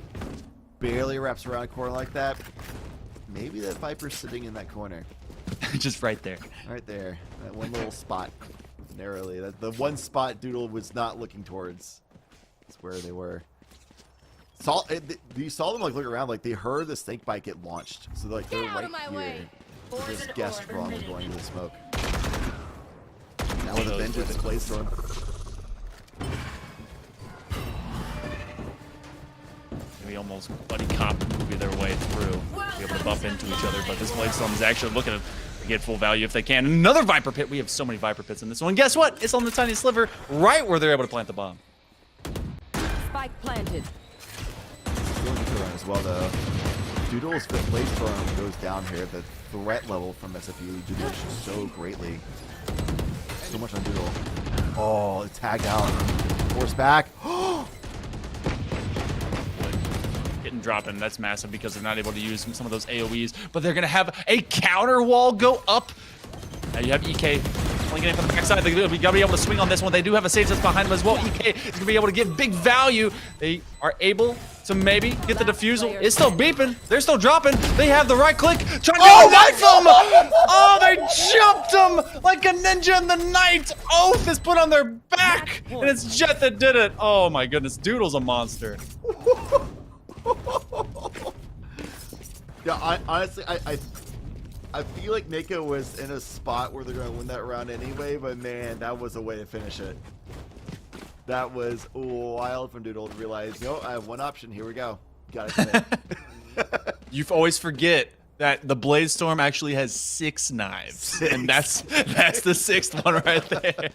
barely wraps around a corner like that. Maybe that Viper's sitting in that corner. Just right there. Right there. That one little spot. Narrowly. The one spot Doodle was not looking towards. That's where they were. You saw them like look around, like they heard the snake bite get launched, so like they're right here. They just guessed wrong was going into the smoke. Now with a vengeance place storm. Maybe almost buddy cop movie their way through, be able to bump into each other, but this Blade Storm is actually looking to get full value if they can. Another Viper Pit. We have so many Viper Pits in this one. Guess what? It's on the tiny sliver, right where they're able to plant the bomb. Spike planted. As well, though. Doodle's Blade Storm goes down here. The threat level from SFU diminishes so greatly. So much on Doodle. Oh, it's tagged out. Force back. Getting dropping. That's massive because they're not able to use some of those AoEs, but they're going to have a counter wall go up. Now you have EK flanking in from the backside. They're going to be able to swing on this one. They do have a sage that's behind them as well. EK is going to be able to get big value. They are able to maybe get the defusal. It's still beeping. They're still dropping. They have the right click. Trying to knife them. Oh, they jumped him like a ninja in the night. Oath is put on their back, and it's Jet that did it. Oh my goodness, Doodle's a monster. Yeah, honestly, I feel like Mako was in a spot where they're going to win that round anyway, but man, that was a way to finish it. That was wild from Doodle to realize, no, I have one option. Here we go. Got it. You always forget that the Blade Storm actually has 6 knives, and that's the 6th one right there.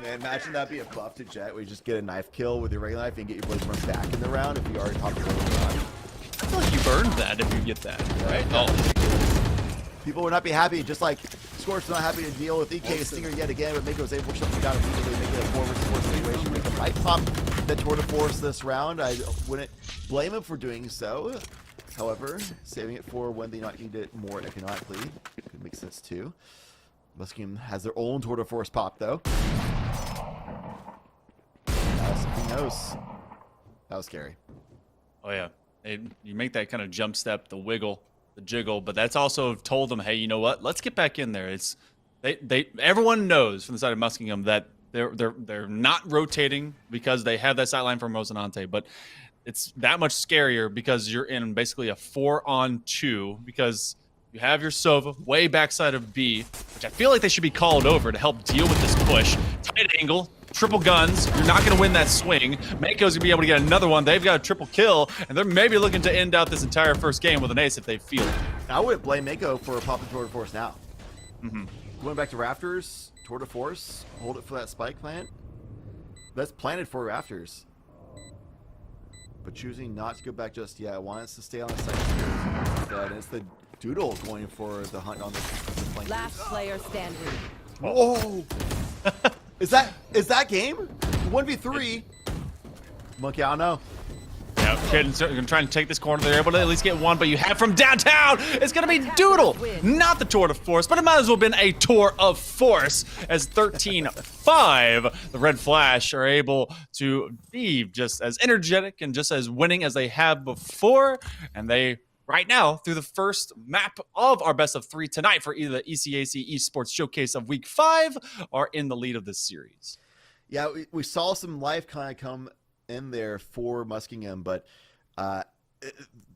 Man, imagine that be a buff to Jet where you just get a knife kill with your regular knife and get your Blade Storm back in the round if you already popped the round. I feel like you've earned that if you get that, right? Oh. People would not be happy, just like Scorch not happy to deal with EK Stinger yet again, but Mako was able to shut them down immediately, make it a 4-versus-4 situation. Make them might pop the tour de force this round. I wouldn't blame him for doing so. However, saving it for when they not need it more economically could make sense too. Muskingum has their own tour de force pop though. knows. That was scary. Oh yeah, you make that kind of jump step, the wiggle, the jiggle, but that's also told them, hey, you know what? Let's get back in there. It's everyone knows from the side of Muskingum that they're not rotating because they have that sight line from Rosinante, but it's that much scarier because you're in basically a 4-on-2 because you have your Sova way backside of B, which I feel like they should be called over to help deal with this push. Tight angle, triple guns. You're not going to win that swing. Mako's going to be able to get another one. They've got a triple kill, and they're maybe looking to end out this entire first game with an ace if they feel it. I wouldn't blame Mako for popping Tour de Force now. Mm-hmm. Going back to Rafters, Tour de Force, hold it for that spike plant. That's planted for Rafters. But choosing not to go back just yet. Wants to stay on the second. And it's the Doodle going for the hunt on the flank. Last player standing. Oh! Is that game? 1v3? Monkey, I don't know. Yeah, Kids are going to try and take this corner. They're able to at least get one, but you have from downtown. It's going to be Doodle, not the Tour de Force, but it might as well have been a Tour of Force as 13-5. The Red Flash are able to be just as energetic and just as winning as they have before, and they right now, through the first map of our best of 3 tonight for either the ECAC Esports Showcase of Week 5, are in the lead of this series. Yeah, we saw some life kind of come in there for Muskingum, but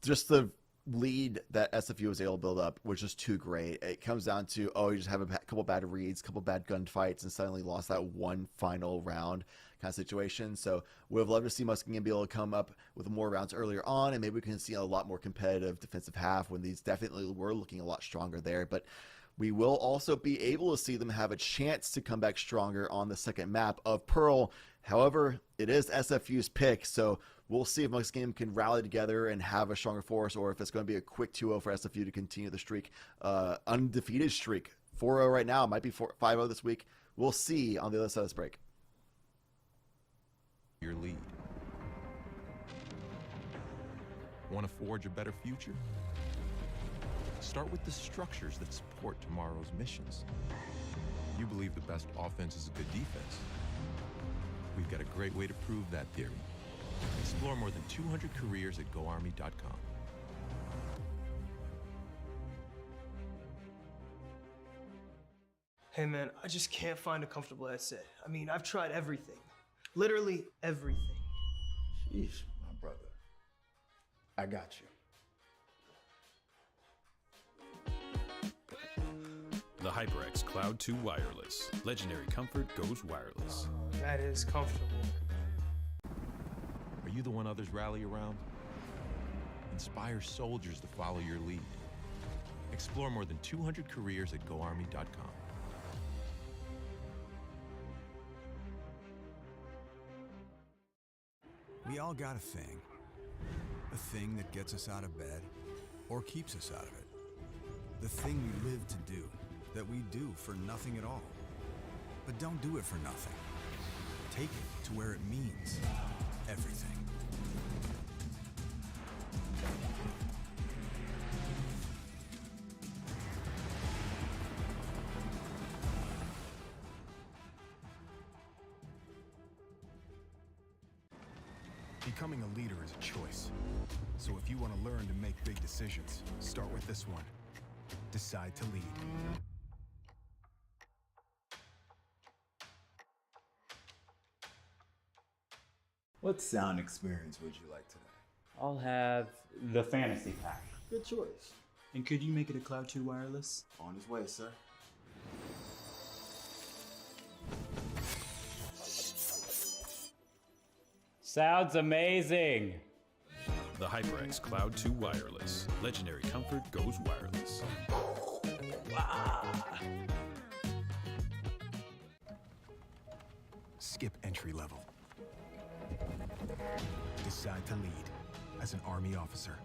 just the lead that SFU was able to build up was just too great. It comes down to, you just have a couple bad reads, couple bad gunfights, and suddenly lost that one final round kind of situation. So we would love to see Muskingum be able to come up with more rounds earlier on, and maybe we can see a lot more competitive defensive half when these definitely were looking a lot stronger there. But we will also be able to see them have a chance to come back stronger on the second map of Pearl. However, it is SFU's pick, so we'll see if Muskingum can rally together and have a stronger force, or if it's going to be a quick 2-0 for SFU to continue the streak, undefeated streak. 4-0 right now, might be 5-0 this week. We'll see on the other side of this break. Your lead. Want to forge a better future? Start with the structures that support tomorrow's missions. You believe the best offense is a good defense. We've got a great way to prove that theory. Explore more than 200 careers at GoArmy.com. Hey man, I just can't find a comfortable headset. I mean, I've tried everything. Literally everything. Sheesh, my brother. I got you. The HyperX Cloud 2 Wireless. Legendary comfort goes wireless. That is comfortable. Are you the one others rally around? Inspire soldiers to follow your lead. Explore more than 200 careers at GoArmy.com. We all got a thing that gets us out of bed or keeps us out of it. The thing we live to do, that we do for nothing at all. But don't do it for nothing. Take it to where it means everything. Becoming a leader is a choice. So if you want to learn to make big decisions, start with this one. Decide to lead. What sound experience would you like today? I'll have the fantasy pack. Good choice. And could you make it a Cloud 2 wireless? On his way, sir. Sounds amazing. The HyperX Cloud 2 Wireless. Legendary comfort goes wireless. Skip entry level. Decide to lead as an Army officer.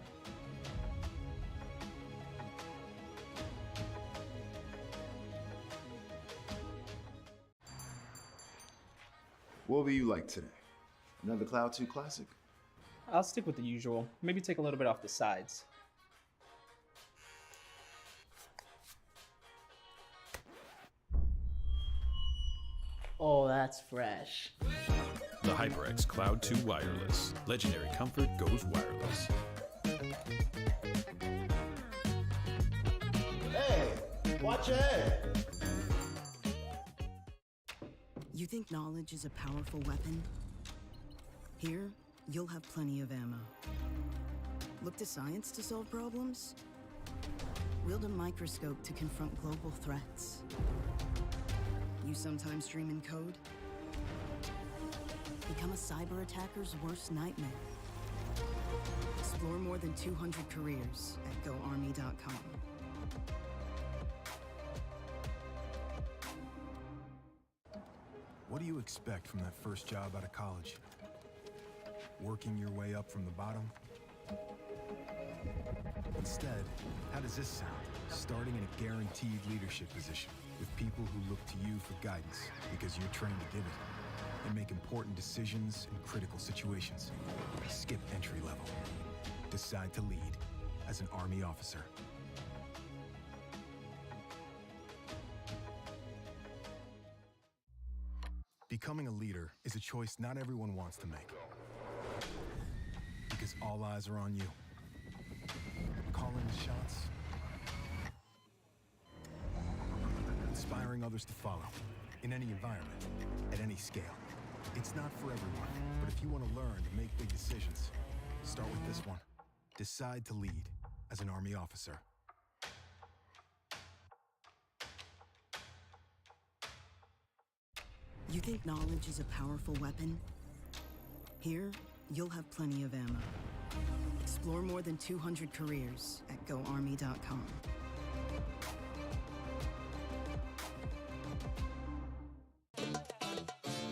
What will you like today? Another Cloud 2 classic? I'll stick with the usual. Maybe take a little bit off the sides. Oh, that's fresh. The The HyperX Cloud 2 Wireless. Legendary comfort goes wireless. Hey, watch ahead. You think knowledge is a powerful weapon? Here, you'll have plenty of ammo. Look to science to solve problems? Wield a microscope to confront global threats. You sometimes dream in code? Become a cyber attacker's worst nightmare. Explore more than 200 careers at GoArmy.com. What do you expect from that first job out of college? Working your way up from the bottom? Instead, how does this sound? Starting in a guaranteed leadership position with people who look to you for guidance because you're trained to give it and make important decisions in critical situations. Skip entry level. Decide to lead as an Army officer. Becoming a leader is a choice not everyone wants to make. Because all eyes are on you. Calling the shots. Inspiring others to follow. In any environment. At any scale. It's not for everyone. But if you want to learn to make big decisions, start with this one. Decide to lead as an Army officer. You think knowledge is a powerful weapon? Here, you'll have plenty of ammo. Explore more than 200 careers at GoArmy.com.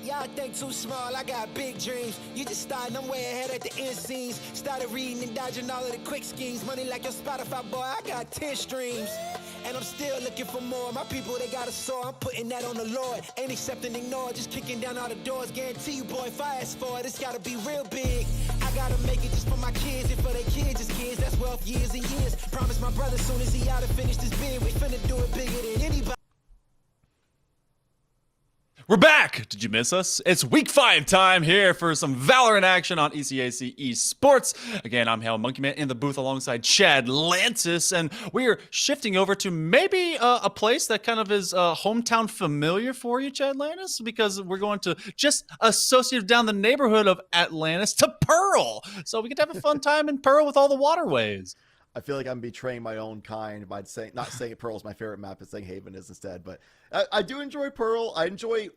Y'all think too small, I got big dreams. You just starting, I'm way ahead at the end scenes. Started reading and dodging all of the quick schemes. Money like your Spotify, boy, I got 10 streams. And I'm still looking for more. My people, they got a soar, I'm putting that on the Lord. Ain't accepting, ignore, just kicking down all the doors. Guarantee you, boy, if I ask for it, it's gotta be real big. I gotta make it just for my kids and for their kids, just kids. That's wealth years and years. Promise my brother soon as he out and finish this bid, we finna do it bigger than anybody. We're back! Did you miss us? It's week 5 time here for some Valorant action on ECAC Esports. Again, I'm Hale Monkeyman in the booth alongside Chad Lantis, and we are shifting over to maybe a place that kind of is hometown familiar for you, Chad Lantis, because we're going to just associate down the neighborhood of Atlantis to Pearl. So we get to have a fun time in Pearl with all the waterways. I feel like I'm betraying my own kind by saying, not saying Pearl is my favorite map, but saying Haven is instead. But I do enjoy Pearl. I enjoy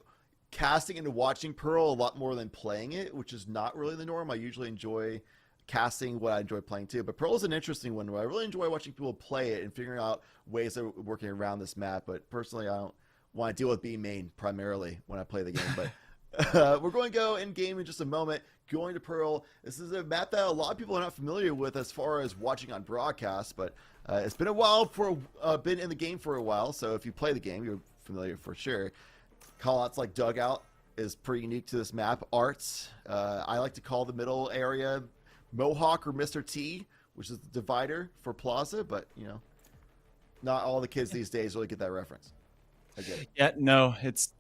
casting and watching Pearl a lot more than playing it, which is not really the norm. I usually enjoy casting what I enjoy playing too. But Pearl is an interesting one where I really enjoy watching people play it and figuring out ways of working around this map. But personally, I don't want to deal with B main primarily when I play the game. But we're going to go in game in just a moment. Going to Pearl. This is a map that a lot of people are not familiar with as far as watching on broadcast, but it's been a while for been in the game for a while. So if you play the game, you're familiar for sure. Callouts like Dugout is pretty unique to this map. Arts, I like to call the middle area Mohawk or Mr. T, which is the divider for Plaza, but you know, not all the kids these days really get that reference. I get it. Yeah, no, it's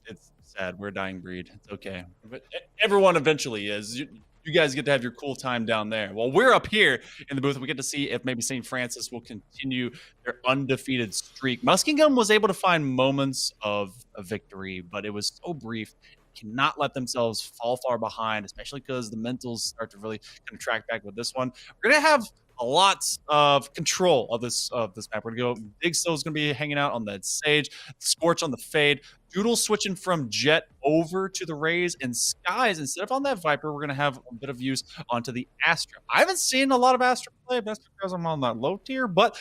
sad. We're a dying breed. It's okay. But everyone eventually is. You guys get to have your cool time down there. Well, we're up here in the booth. We get to see if maybe St. Francis will continue their undefeated streak. Muskingum was able to find moments of a victory, but it was so brief. Cannot let themselves fall far behind, especially because the mentals start to really kind of track back with this one. We're going to have a lot of control of this map. We're going to go. Big Stow's going to be hanging out on that Sage. Scorch on the Fade. Doodle switching from Jet over to the Raze, and Skies, instead of on that Viper, we're going to have a bit of use onto the Astra. I haven't seen a lot of Astra play. That's because I'm on that low tier, but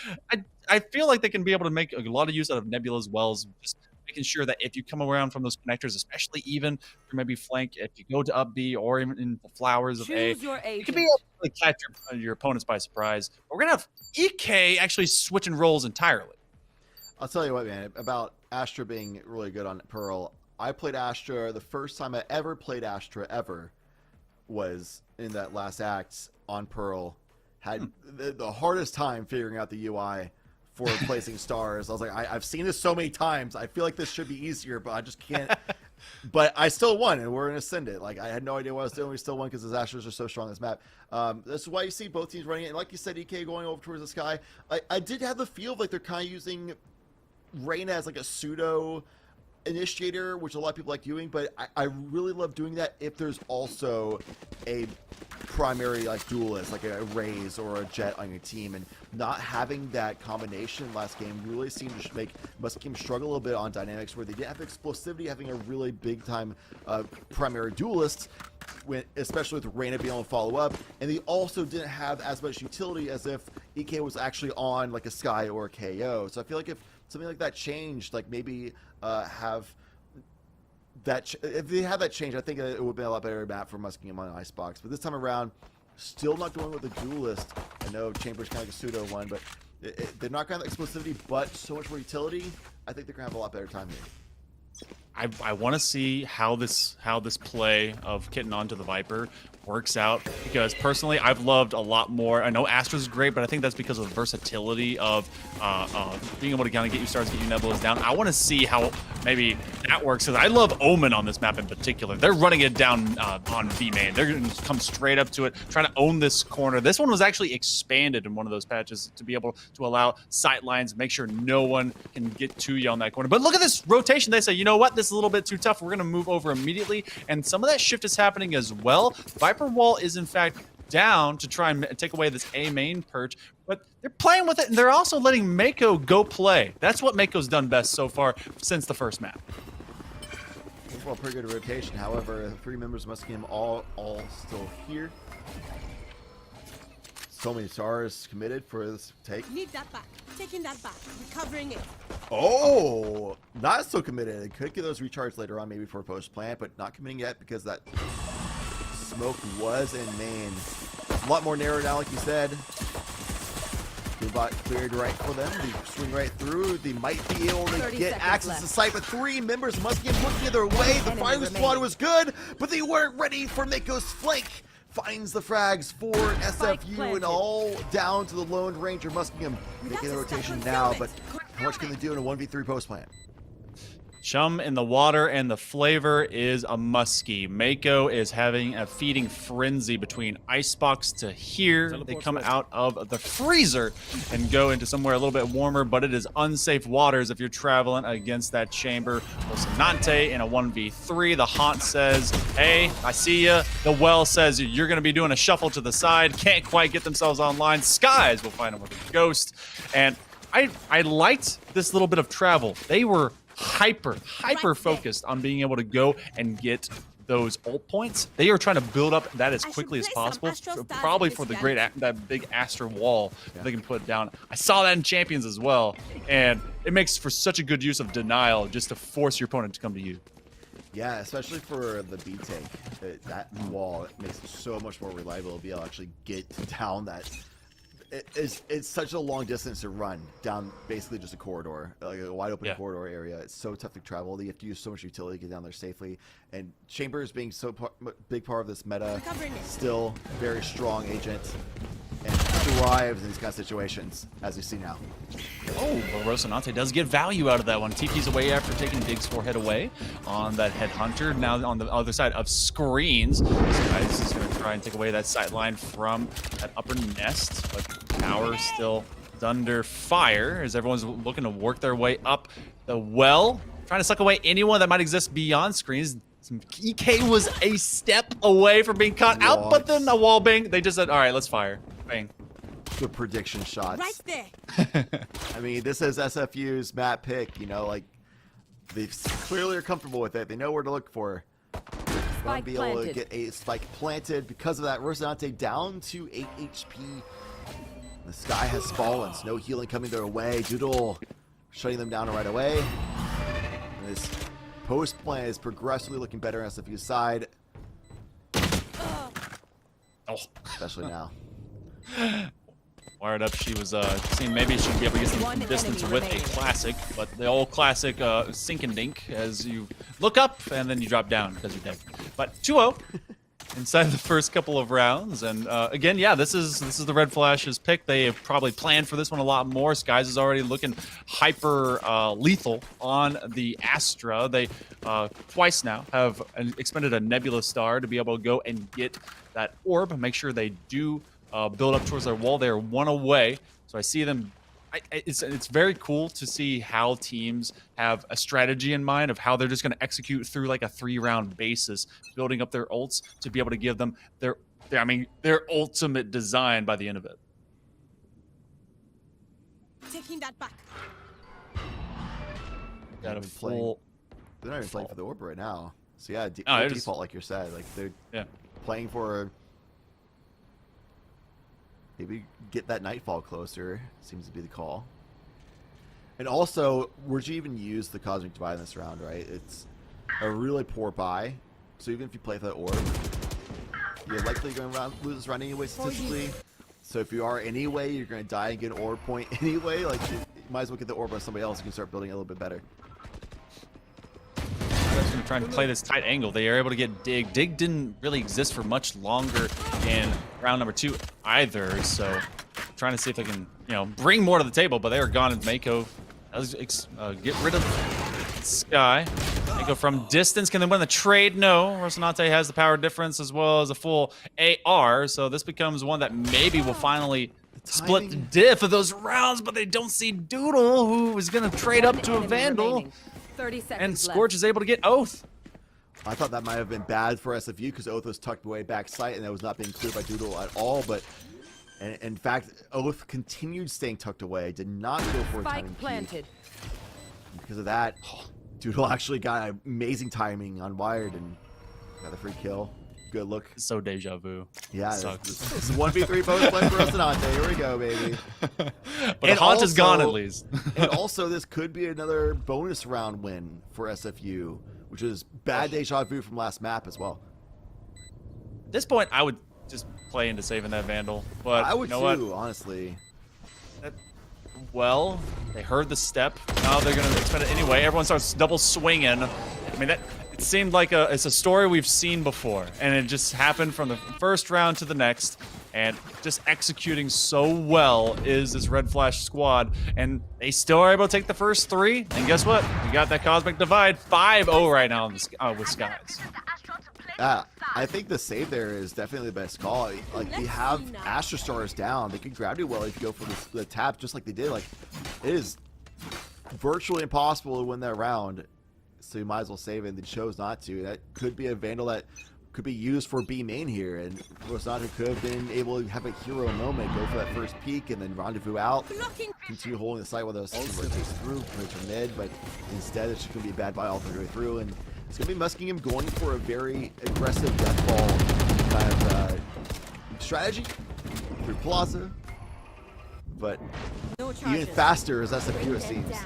I feel like they can be able to make a lot of use out of Nebula as well, as just making sure that if you come around from those connectors, especially even for maybe flank, if you go to up B or even in the flowers of A, you can be able to catch your opponents by surprise. But we're going to have EK actually switching roles entirely. I'll tell you what, man, about Astra being really good on Pearl. I played Astra, the first time I ever played Astra ever was in that last act on Pearl. Had the hardest time figuring out the UI for placing stars. I was like, I've seen this so many times. I feel like this should be easier, but I just can't But I still won, and we're in Ascendant. Like, I had no idea what I was doing. We still won because the Astros are so strong on this map. That's why you see both teams running it. And like you said, EK going over towards the sky. I did have the feel of like they're kind of using Reyna as like a pseudo initiator, which a lot of people like doing, but I really love doing that if there's also a primary like duelist, like a Raze or a Jet on your team, and not having that combination last game really seemed to make Muskingum struggle a little bit on dynamics where they didn't have explosivity, having a really big time primary duelist, especially with Reyna being able to follow up, and they also didn't have as much utility as if EK was actually on like a Sky or a KO. So I feel like if something like that changed, like maybe have that if they had that change, I think it would have been a lot better map for Muskingum on Icebox. But this time around, still not going with a duelist. I know Chamber's kind of like a pseudo one, but they're not going to have explosivity, but so much more utility. I think they're going to have a lot better time here. I want to see how this play of Kitten onto the Viper works out, because personally I've loved a lot more. I know Astra's is great, but I think that's because of the versatility of being able to kind of get you stars, get you Nebulas down. I want to see how maybe that works, because I love Omen on this map in particular. They're running it down on B main. They're going to come straight up to it, trying to own this corner. This one was actually expanded in one of those patches to be able to allow sight lines, make sure no one can get to you on that corner. But look at this rotation. They say, you know what, this is a little bit too tough. We're going to move over immediately, and some of that shift is happening as well. Viper wall is in fact down to try and take away this A main perch, but they're playing with it, and they're also letting Mako go play. That's what Mako's done best so far since the first map. Well, pretty good rotation. However, 3 members of Muskingum all still here. So many stars committed for this take. Need that back. Taking that back. Recovering it. Oh, not so committed. It could get those recharged later on, maybe for a post plant, but not committing yet because that smoke was in main. A lot more narrow now, like you said. Bot cleared right for them. They swing right through. They might be able to get access to site, but 3 members of Muskingum looking the other way. The firing squad was good, but they weren't ready for Mako's flank. Finds the frags for SFU, and all down to the Lone Ranger. Muskingum making the rotation now, but how much can they do in a 1v3 post plant? Chum in the water, and the flavor is a muskie. Mako is having a feeding frenzy between Icebox to here. They come out of the freezer and go into somewhere a little bit warmer, but it is unsafe waters if you're traveling against that chamber. Rocinante in a 1v3. The Haunt says, hey, I see ya. The Well says you're going to be doing a shuffle to the side. Can't quite get themselves online. Skies will find him with a ghost. And I liked this little bit of travel. They were hyper focused on being able to go and get those ult points. They are trying to build up that as quickly as possible, probably for the that big Astra wall that they can put down. I saw that in Champions as well, and it makes for such a good use of denial just to force your opponent to come to you. Yeah, especially for the B tank, that wall makes it so much more reliable to be able to actually get down that. It's such a long distance to run down basically just a corridor, like a wide open corridor area. It's so tough to travel. You have to use so much utility to get down there safely. And Chambers being so big part of this meta, still very strong agent and thrives in these kind of situations, as you see now. Oh, but Rocinante does get value out of that one. TP's away after taking Dig's forehead away on that Headhunter. Now on the other side of screens, Skies is going to try and take away that sight line from that upper nest, but tower still under fire as everyone's looking to work their way up the well, trying to suck away anyone that might exist beyond screens. EK was a step away from being caught out, but then a wall bang. They just said, all right, let's fire. Bang. Good prediction shots. Right there. I mean, this is SFU's map pick, you know, like they clearly are comfortable with it. They know where to look for. Want to be able to get a spike planted. Because of that, Rocinante down to 8 HP. The sky has fallen. So no healing coming their way. Doodle shutting them down right away. And this post plant is progressively looking better on SFU's side. Oh, especially now. Wired up, she was seeing maybe she'd be able to get some distance with a classic, but the old classic sink and dink as you look up and then you drop down because you're dead. But 2-0 inside the first couple of rounds. And again, yeah, this is the Red Flash's pick. They have probably planned for this one a lot more. Skies is already looking hyper lethal on the Astra. They twice now have expended a Nebula Star to be able to go and get that orb. Make sure they do build up towards their wall. They are one away. So I see them. It's very cool to see how teams have a strategy in mind of how they're just going to execute through like a 3-round basis, building up their ults to be able to give them their ultimate design by the end of it. Taking that back. Got a full. They're not even playing for the orb right now. So yeah, default like you said, like they're playing for. Maybe get that Nightfall closer, seems to be the call. And also, would you even use the Cosmic Divide in this round, right? It's a really poor buy. So even if you play for that orb, you're likely going to lose this round anyway, statistically. So if you are anyway, you're going to die and get an orb point anyway. Like, you might as well get the orb on somebody else. You can start building a little bit better. Trying to play this tight angle. They are able to get Dig. Dig didn't really exist for much longer in round number 2 either. So trying to see if they can, bring more to the table. But they are gone. And Mako does get rid of Sky. Mako from distance. Can they win the trade? No. Rocinante has the power difference as well as a full AR. So this becomes one that maybe will finally split the diff of those rounds. But they don't see Doodle, who is going to trade up to a Vandal. 30 seconds and Scorch is able to get Oath. I thought that might have been bad for SFU because Oath was tucked away back sight and that was not being cleared by Doodle at all. But in fact, Oath continued staying tucked away, did not go for a timing planted. Because of that, Doodle actually got amazing timing on Wired and got the free kill. Good look. So deja vu. Yeah, this is 1v3 bonus play for Rocinante. Here we go, baby. But Haunt is gone at least. And also, this could be another bonus round win for SFU, which is bad deja vu from last map as well. At this point, I would just play into saving that Vandal. But I would you know too, what? honestly. Well, they heard the step. Now they're going to expend it anyway. Everyone starts double swinging. I mean, it seemed like it's a story we've seen before, and it just happened from the first round to the next, and just executing so well is this Red Flash squad, and they still are able to take the first 3, and guess what? We got that Cosmic Divide 5-0 right now with Skies. I think the save there is definitely the best call. Like, they have Astra Stars down. They can grab you well if you go for the tap just like they did. Like, it is virtually impossible to win that round. So you might as well save it, and they chose not to. That could be a Vandal that could be used for B main here, and Rocinante could have been able to have a hero moment, go for that first peek, and then rendezvous out, continue holding the site while those rotates through, play to mid, but instead it's just going to be a bad buy all the way through, and it's going to be Muskingum going for a very aggressive death ball kind of strategy through Plaza, but even faster as SFU it seems.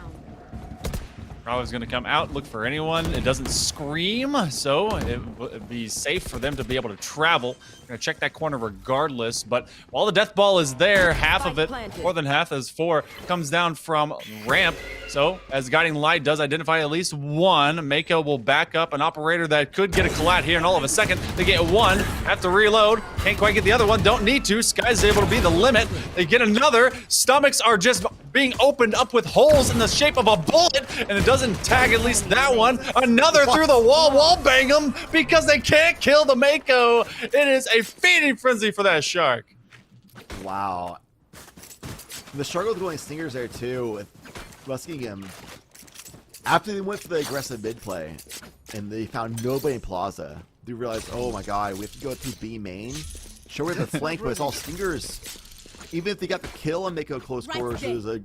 Probably going to come out, look for anyone. It doesn't scream, so it would be safe for them to be able to travel. Going to check that corner regardless, but while the death ball is there, half of it, more than half, as 4, comes down from ramp. So, as Guiding Light does identify at least one, Mako will back up an operator that could get a collat here in all of a second. They get one, have to reload, can't quite get the other one, don't need to. Sky's able to be the limit. They get another. Stomachs are just being opened up with holes in the shape of a bullet, and it doesn't tag at least that one. Another through the wall bang them because they can't kill the Mako. It is a feeding frenzy for that Shark. Wow. The struggle with going stingers there too with Muskingum. After they went for the aggressive mid play and they found nobody in Plaza, they realized, oh my god, we have to go through B main. Sure, we have the flank, but it's all stingers. Even if they got the kill and make a close quarters, it was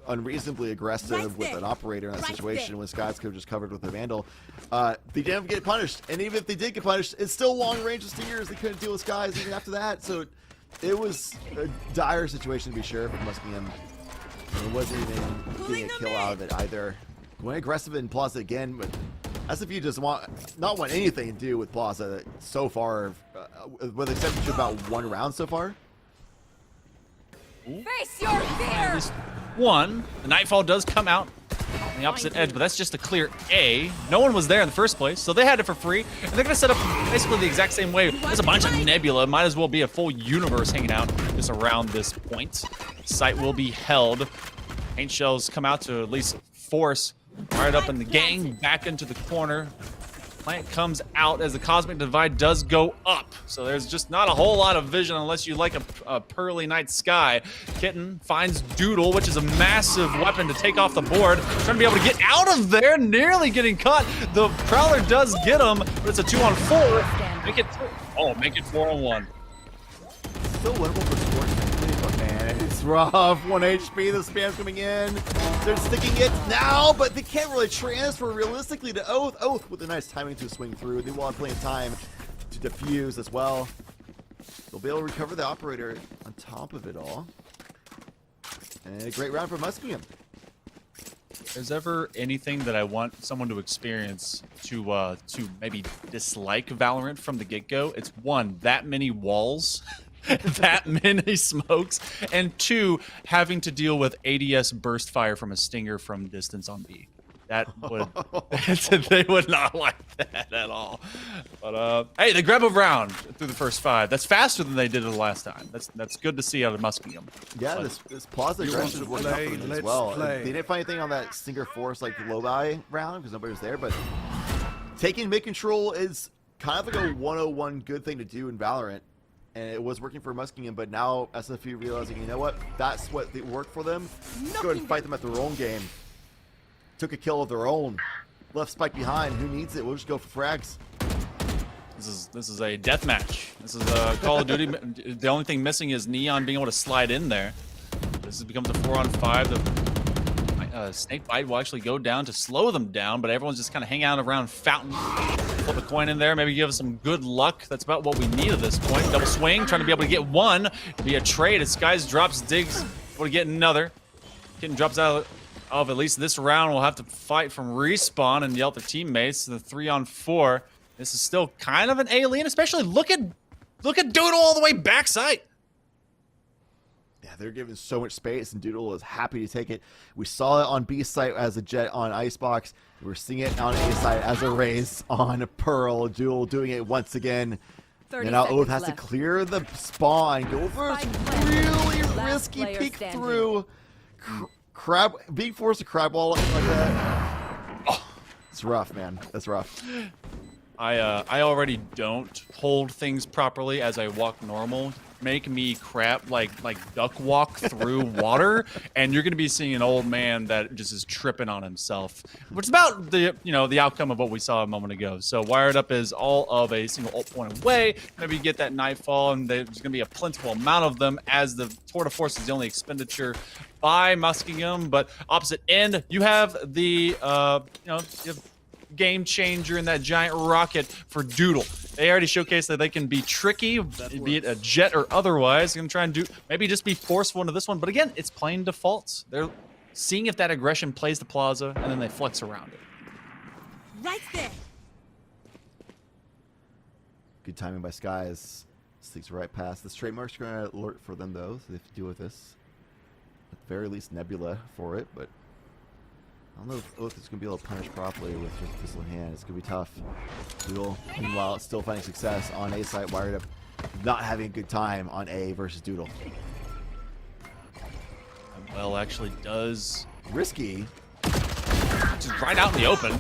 unreasonably aggressive with an operator in that situation when Skies could have just covered with a Vandal. They didn't get punished, and even if they did get punished, it's still long range of stingers. They couldn't deal with Skies even after that, so it was a dire situation to be sure for Muskingum. It wasn't even getting a kill out of it either. Going aggressive in Plaza again, but SFU does not want anything to do with Plaza so far, with the exception to about 1 round so far. Face your fear! One, the Nightfall does come out. on the opposite edge, but that's just a clear A. No one was there in the first place, so they had it for free. And they're going to set up basically the exact same way. There's a bunch of nebula. Might as well be a full universe hanging out just around this point. Site will be held. Paint shells come out to at least force right up in the gang back into the corner. Plant comes out as the cosmic divide does go up. So there's just not a whole lot of vision unless you like a pearly night sky. Kitten finds Doodle, which is a massive weapon to take off the board. Trying to be able to get out of there, nearly getting caught. The Prowler does get him, but it's a 2-on-4. Make it 4-on-1. Still winnable for Sports, but man, it's rough. 1 HP, the spam's coming in. They're sticking it now, but they can't really transfer realistically to Oath. Oath with a nice timing to swing through. They will have plenty of time to defuse as well. They'll be able to recover the operator on top of it all. And a great round for Muskingum. If there's ever anything that I want someone to experience to maybe dislike Valorant from the get-go, it's one, that many walls. That many smokes, and 2, having to deal with ADS burst fire from a stinger from distance on B. That would they would not like that at all. But hey, they grab a round through the first 5. That's faster than they did it the last time. That's good to see out of Muskingum. Yeah, but this plaza aggression is working out for them as well. They didn't find anything on that stinger force like the low buy round because nobody was there, but taking mid control is kind of like a 101 good thing to do in Valorant. And it was working for Muskingum, but now SFU realizing, you know what, that's what worked for them. Let's go ahead and fight them at their own game. Took a kill of their own. Left spike behind. Who needs it? We'll just go for frags. This is a death match. This is a Call of Duty. The only thing missing is Neon being able to slide in there. This becomes a 4-on-5. The snake bite will actually go down to slow them down, but everyone's just kind of hanging out around Fountain. Flip a coin in there, maybe give us some good luck. That's about what we need at this point. Double swing, trying to be able to get one. It'd be a trade. As Skies drops, digs, able to get another. Kitten drops out of at least this round. We'll have to fight from respawn and yell at their teammates. The 3-on-4. This is still kind of an alien, especially look at Doodle all the way backside. Yeah, they're given so much space, and Doodle is happy to take it. We saw it on B site as a jet on Icebox. We're seeing it on A site as a raise on Pearl. Doodle doing it once again. And now Oath has to clear the spawn. Go for a really risky peek through. Crab being forced to crab wall like that. Oh, it's rough, man. That's rough. I already don't hold things properly as I walk normal. Make me crap like duck walk through water, and you're gonna be seeing an old man that just is tripping on himself, which is about the outcome of what we saw a moment ago. So Wired Up is all of a single ult point away. Maybe you get that Nightfall, and there's gonna be a plentiful amount of them as the Tour de Force is the only expenditure by Muskingum. But opposite end, you have the you have game changer in that giant rocket for Doodle. They already showcased that they can be tricky, be it a jet or otherwise. They're gonna try and maybe just be forceful into this one. But again, it's playing defaults. They're seeing if that aggression plays the plaza, and then they flex around it. Right there. Good timing by Skies. Sneaks right past. This trademark's gonna alert for them though, so they have to deal with this. At the very least, Nebula for it, but I don't know if Oath is going to be able to punish properly with just pistol in hand. It's going to be tough. Doodle, meanwhile, still finding success on A site. Wired Up not having a good time on A versus Doodle. Well, actually does. Risky. Just right out in the open.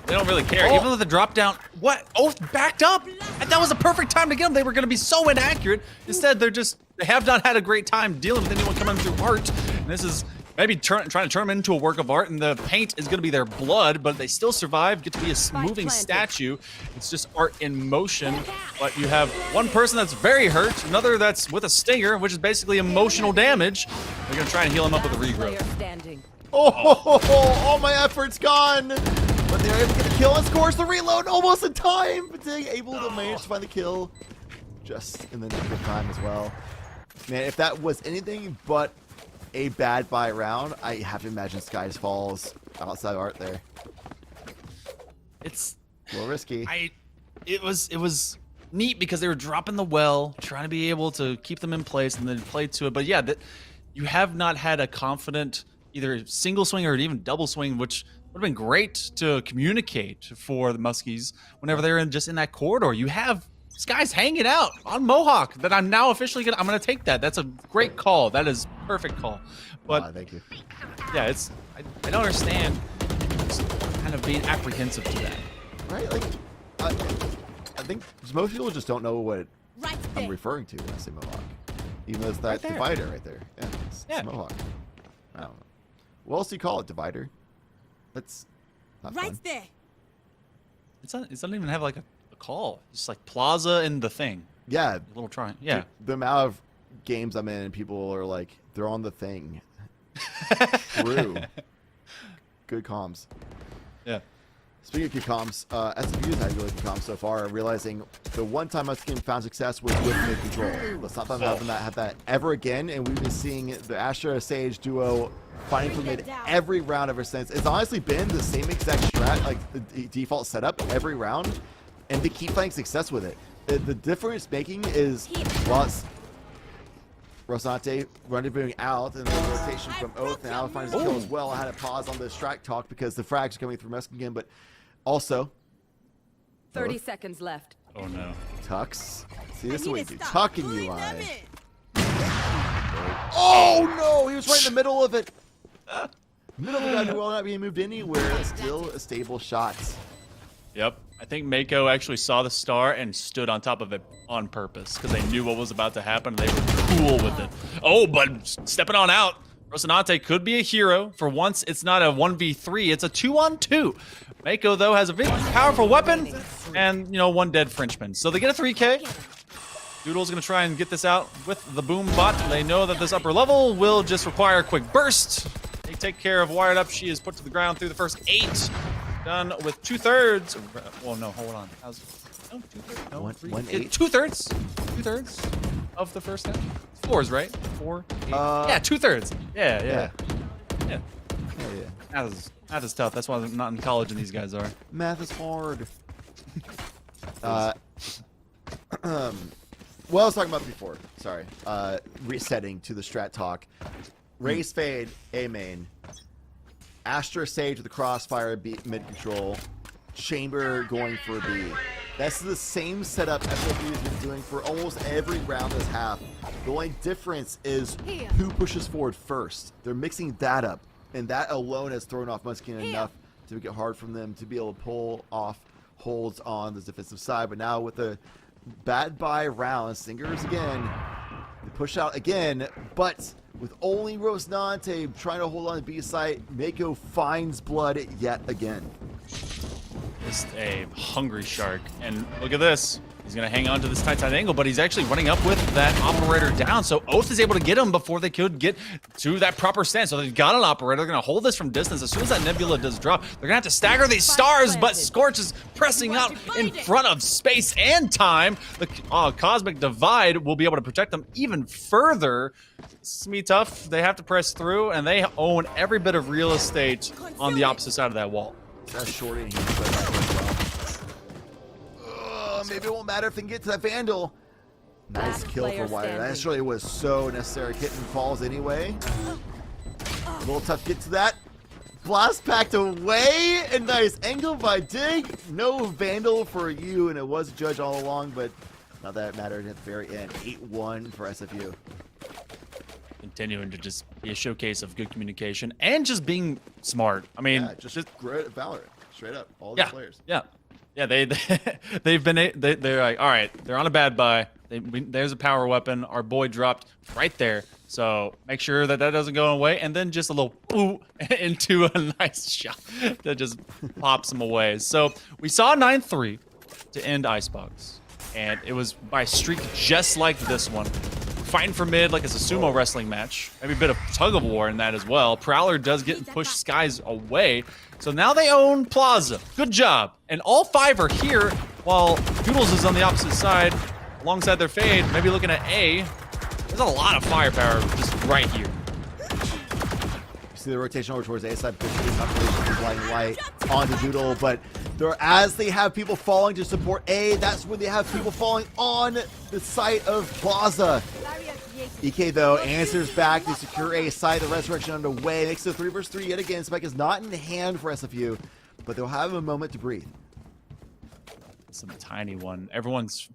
They don't really care. Even with the drop down. What? Oath backed up? And that was a perfect time to get them. They were going to be so inaccurate. Instead, they have not had a great time dealing with anyone coming through art. And this is maybe trying to turn them into a work of art, and the paint is going to be their blood, but they still survive, get to be a moving statue. It's just art in motion, but you have one person that's very hurt, another that's with a stinger, which is basically emotional damage. They're going to try and heal him up with a regrowth. All my efforts gone! But they're able to get a kill, and scores the reload almost in time! But they're able to manage to find the kill just in the nick of time as well. Man, if that was anything but a bad buy round, I have to imagine Skies falls outside art there. It's a little risky. It was neat because they were dropping the well, trying to be able to keep them in place and then play to it. But yeah, you have not had a confident either single swing or even double swing, which Would have been great to communicate for the Muskies whenever they're in that corridor. You have this guy's hanging out on Mohawk that I'm now officially gonna take that. That's a great call. That is perfect call. But thank you. Yeah, I don't understand kind of being apprehensive to that. Right? Like, I think most people just don't know what I'm referring to when I say Mohawk. Even though it's that divider right there. Yeah, it's Mohawk. I don't know. What else do you call it, divider? That's not fun. there. It doesn't even have like a call. It's like plaza and the thing. Yeah. A little try. Yeah. The amount of games I'm in and people are like, they're on the thing. True. Good comms. Yeah. Speaking of good comms, SFU's had really good comms so far, realizing the one time Muskingum found success was with mid-control. Let's not have that ever again, and we've been seeing the Astra Sage duo fighting for mid every round ever since. It's honestly been the same exact strat, like the default setup every round, and they keep finding success with it. The difference making is whilst Rosante rendezvousing out and the rotation from Oath now finds a kill as well. I had to pause on the strike talk because the frags are coming through Muskingum, but also 30 seconds left. Oh no. Tux. See, this is what you do. Tucking you, Oh no! He was right in the middle of it. Middle of the guy who will not being moved anywhere. Still a stable shot. Yep. I think Mako actually saw the star and stood on top of it on purpose because they knew what was about to happen. They were cool with it. Oh, but stepping on out. Rocinante could be a hero. For once, it's not a 1v3. It's a 2-on-2. Mako, though, has a very powerful weapon and, you know, one dead Frenchman. So they get a 3K. Doodle's going to try and get this out with the boom bot. They know that this upper level will just require a quick burst. They take care of Wired Up. She is put to the ground through the first 8. Done with 2/3. Well, no, hold on. No, 2/3. No, 2/3. 2/3 of the first half. 4s, right? 4. 8. Yeah, 2/3. Yeah. Math is tough. That's why I'm not in college and these guys are. Math is hard. Well, I was talking about before. Sorry. Resetting to the strat talk. Raise fade, A main. Astra Sage with the crossfire, B mid control. Chamber going for B. That's the same setup FW has been doing for almost every round this half. The only difference is who pushes forward first. They're mixing that up, and that alone has thrown off Muskingum enough to make it hard for them to be able to pull off holds on the defensive side. But now with the bad buy round, Singers again, they push out again, but with only Rosinante trying to hold on to B site, Mako finds blood yet again. Just a hungry shark. And look at this. He's going to hang on to this tight angle, but he's actually running up with that operator down. So Oath is able to get him before they could get to that proper stance. So they've got an operator. They're going to hold this from distance. As soon as that nebula does drop, they're going to have to stagger these stars, but Scorch is pressing out in front of space and time. The Cosmic Divide will be able to protect them even further. This is me tough. They have to press through, and they own every bit of real estate on the opposite side of that wall. That's shorting him. Maybe it won't matter if they can get to that Vandal. Nice kill for Wire. That really was so necessary. Kitten falls anyway. A little tough to get to that. Blast packed away. A nice angle by Dig. No Vandal for you, and it was a judge all along, but not that it mattered at the very end. 8-1 for SFU. Continuing to just be a showcase of good communication and just being smart. I mean, yeah, just great at Valorant. Straight up. All the players. Yeah, they're like, all right, they're on a bad buy. There's a power weapon. Our boy dropped right there. So make sure that doesn't go away. And then just a little ooh into a nice shot that just pops them away. So we saw 9-3 to end Icebox. And it was by a streak just like this one. Fighting for mid like it's a sumo wrestling match. Maybe a bit of tug of war in that as well. Prowler does get pushed skies away. So now they own Plaza. Good job. And all 5 are here while Doodles is on the opposite side alongside their fade. Maybe looking at A. There's a lot of firepower just right here. You see the rotation over towards A side, pushing population blinding light onto Doodle, but as they have people falling to support A, that's when they have people falling on the site of Plaza. EK, though, answers back to secure a side. The resurrection underway. Makes it 3 versus 3 yet again. Spike is not in hand for SFU, but they'll have a moment to breathe. It's a tiny one. Everyone's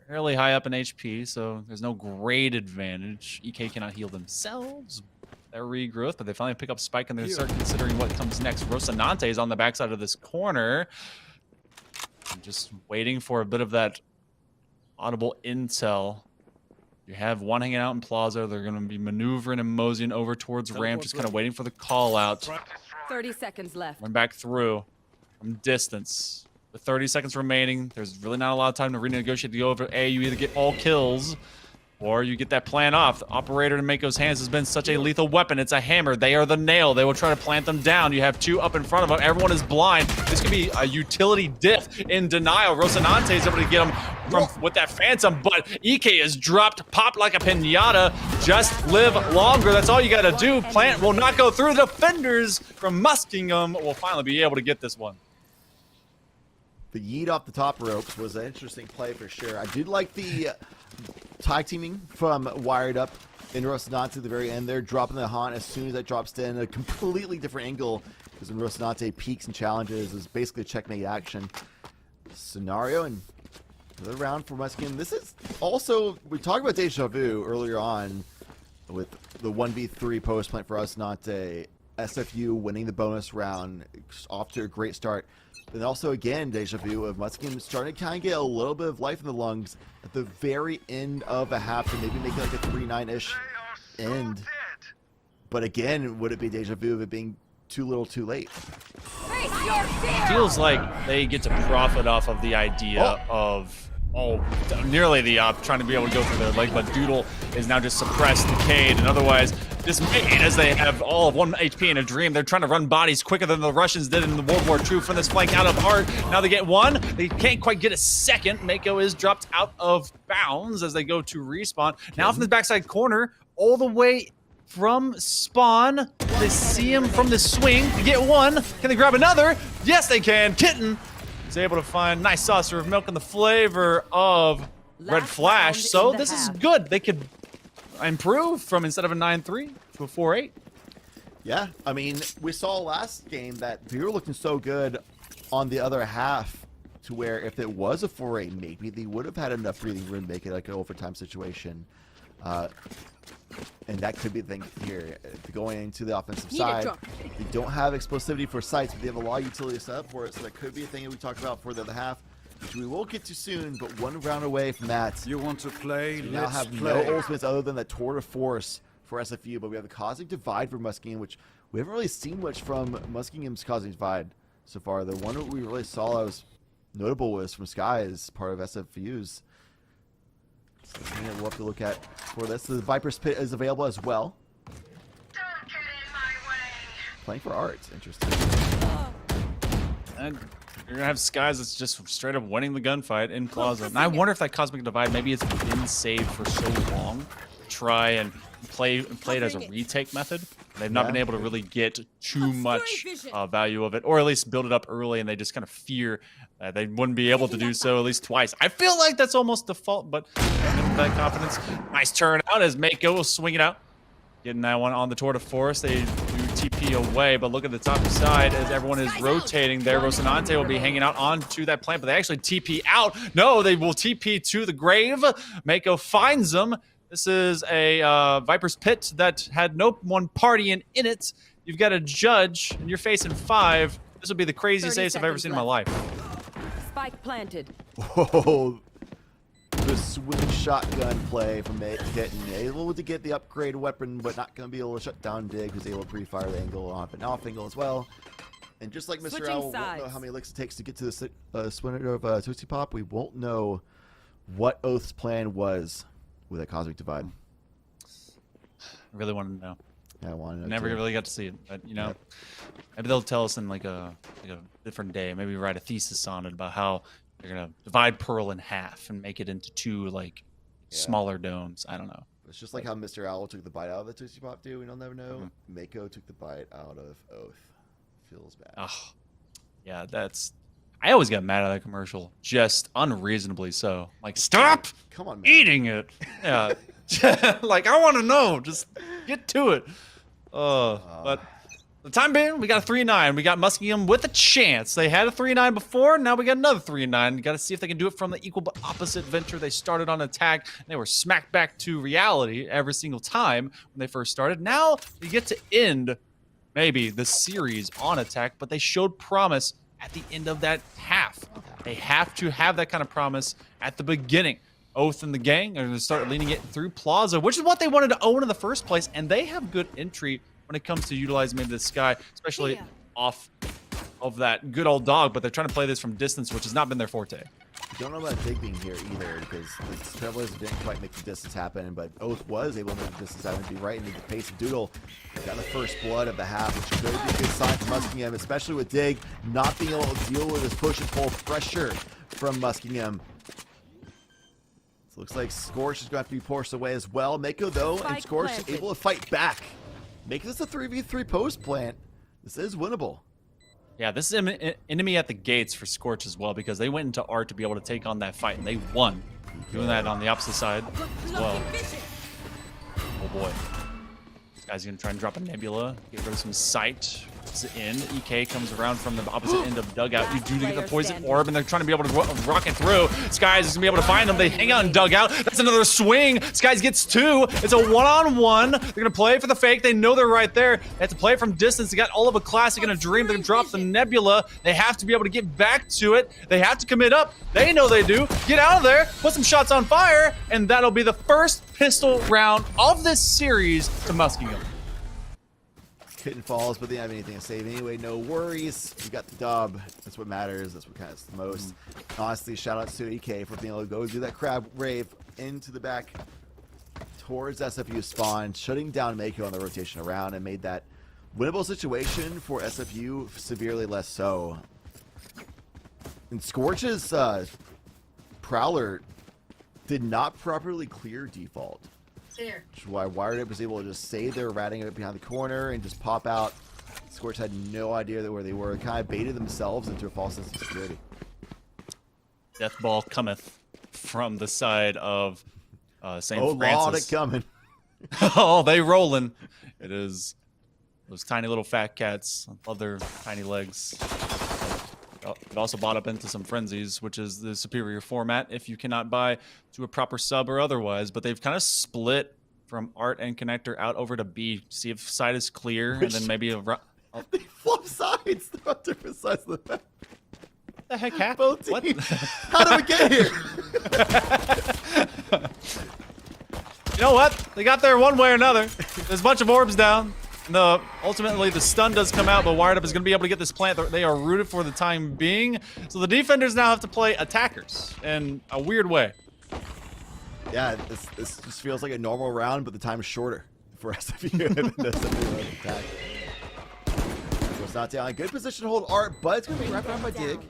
fairly high up in HP, so there's no great advantage. EK cannot heal themselves. Their regrowth, but they finally pick up Spike and they start considering what comes next. Rocinante is on the backside of this corner. I'm just waiting for a bit of that audible intel. You have one hanging out in Plaza. They're going to be maneuvering and moseying over towards ramp, just kind of waiting for the call out. 30 seconds left. Run back through from distance. With 30 seconds remaining, there's really not a lot of time to renegotiate to go over A. You either get all kills or you get that plan off. The operator in Mako's hands has been such a lethal weapon. It's a hammer. They are the nail. They will try to plant them down. You have 2 up in front of them. Everyone is blind. This could be a utility diff in denial. Rocinante is able to get him with that Phantom, but EK is dropped, popped like a pinata. Just live longer. That's all you got to do. Plant will not go through. The defenders from Muskingum will finally be able to get this one. The yeet off the top ropes was an interesting play for sure. I did like the tag teaming from Wired Up in Rocinante at the very end there, dropping the haunt as soon as that drops in a completely different angle, because when Rocinante peaks and challenges is basically a checkmate action scenario. And another round for Muskingum. This is also, we talked about Deja Vu earlier on with the 1v3 post plant for Rocinante, SFU winning the bonus round, off to a great start. And also, again, Deja Vu of Muskingum starting to kind of get a little bit of life in the lungs at the very end of a half, and maybe make it like a 3-9-ish end. But again, would it be Deja Vu of it being too little too late? Feels like they get to profit off of the idea of nearly the up, trying to be able to go through their leg, but Doodle is now just suppressed, decayed, and otherwise dismayed as they have all of 1 HP in a dream. They're trying to run bodies quicker than the Russians did in the World War II from this flank out of Art. Now they get 1. They can't quite get a second. Mako is dropped out of bounds as they go to respawn. Now from the backside corner, all the way from spawn, they see him from the swing. They get 1. Can they grab another? Yes, they can. Kitten is able to find nice saucer of milk and the flavor of Red Flash. So this is good. They could improve from instead of a 9-3 to a 4-8. Yeah, I mean, we saw last game that they were looking so good on the other half to where if it was a 4-8, maybe they would have had enough breathing room to make it like an overtime situation. And that could be the thing here. Going into the offensive side, they don't have explosivity for sights, but they have a lot of utility set up for it, so that could be a thing that we talked about for the other half, which we will get to soon, but 1 round away from that. You want to play? We now have no ultimates other than the Tour de Force for SFU, but we have the Cosmic Divide for Muskingum, which we haven't really seen much from Muskingum's Cosmic Divide so far. The one that we really saw that was notable was from Sky as part of SFU's. So we'll have to look at for this. The Viper's Pit is available as well. Don't get in my way. Playing for Art. Interesting. And you're going to have Skies that's just straight up winning the gunfight in Plaza. And I wonder if that Cosmic Divide, maybe it's been saved for so long. Try and play it as a retake method. They've not been able to really get too much value of it, or at least build it up early, and they just kind of fear they wouldn't be able to do so at least twice. I feel like that's almost default, but that confidence. Nice turn out as Mako will swing it out. Getting that one on the Tour de Force. They do TP away, but look at the top side as everyone is rotating there. Rocinante will be hanging out onto that plant, but they actually TP out. No, they will TP to the grave. Mako finds them. This is a Viper's Pit that had no one partying in it. You've got a judge, and you're facing 5. This will be the craziest ace I've ever seen in my life. Spike planted. Oh, the swing shotgun play from Kitten. Able to get the upgrade weapon, but not going to be able to shut down Dig, who's able to pre-fire the angle off and off angle as well. And just like Mr. Owl won't know how many licks it takes to get to the swinner of Tootsie Pop, we won't know what Oath's plan was with a Cosmic Divide. I really wanted to know. Yeah, I wanted to know. Never really got to see it, but you know, maybe they'll tell us in like a different day. Maybe write a thesis on it about how they're gonna divide Pearl in half and make it into 2 like smaller domes. I don't know. It's just like how Mr. Owl took the bite out of the Tootsie Pop, dude. We don't never know. Mako took the bite out of Oath. Feels bad. Oh, yeah, that's. I always get mad at that commercial, just unreasonably so. Like, stop Come on, man. eating it. Yeah, Like, I want to know. Just get to it. But for the time being, we got a 3-9. We got Muskingum with a chance. They had a 3-9 before. Now we got another 3-9. Got to see if they can do it from the equal but opposite venture. They started on attack. And they were smacked back to reality every single time when they first started. Now they get to end maybe the series on attack, but they showed promise at the end of that half. They have to have that kind of promise at the beginning. Oath and the gang are going to start leaning it through Plaza, which is what they wanted to own in the first place, and they have good entry when it comes to utilizing maybe the sky, especially off of that good old dog, but they're trying to play this from distance, which has not been their forte. Don't know about Dig being here either, because the Travelers didn't quite make the distance happen, but Oath was able to make the distance happen, be right into the pace of Doodle. Got the first blood of the half, which could be a good sign for Muskingum, especially with Dig not being able to deal with this push and pull pressure from Muskingum. So looks like Scorch is going to have to be forced away as well. Mako, though, and Scorch able to fight back. Making this a 3v3 post plant. This is winnable. Yeah, this is an enemy at the gates for Scorch as well, because they went into art to be able to take on that fight, and they won. Doing that on the opposite side as well. Oh boy. This guy's going to try and drop a Nebula, get rid of some sight. In. EK comes around from the opposite end of dugout. You do get the poison orb, and they're trying to be able to rock it through. Skies is gonna be able to find them. They hang out in dugout. That's another swing. Skies gets 2. It's a 1-on-1. They're gonna play for the fake. They know they're right there. They have to play it from distance. They got all of a classic and a dream. They're gonna drop the Nebula. They have to be able to get back to it. They have to commit up. They know they do. Get out of there. Put some shots on fire, and that'll be the first pistol round of this series to Muskingum. Kitten falls, but they didn't have anything to save anyway. No worries. We got the dub. That's what matters. That's what counts the most. Honestly, shout out to EK for being able to go do that crab rave into the back towards SFU spawn, shutting down Mako on the rotation around, and made that winnable situation for SFU severely less so. And Scorch's Prowler did not properly clear default. There. Which is why Wired Up was able to just say they were ratting it behind the corner and just pop out. Scorch had no idea where they were. Kind of baited themselves into a false sense of security. Death ball cometh from the side of St. Oh, Francis. Lord, it coming. Oh, they rolling. It is those tiny little fat cats. I love their tiny legs. It also bought up into some frenzies, which is the superior format if you cannot buy to a proper sub or otherwise. But they've kind of split from Art and Connector out over to B. See if side is clear, and then maybe a... They flip sides. They're on different sides of the map. What the heck happened? Both What? teams. How did we get here? You know what? They got there one way or another. There's a bunch of orbs down. Ultimately, the stun does come out, but Wired Up is going to be able to get this plant. They are rooted for the time being. So the defenders now have to play attackers in a weird way. Yeah, this just feels like a normal round, but the time is shorter for SFU than the SFU attack. So it's not down. Good position to hold Art, but it's going to be wrapped around by Dig.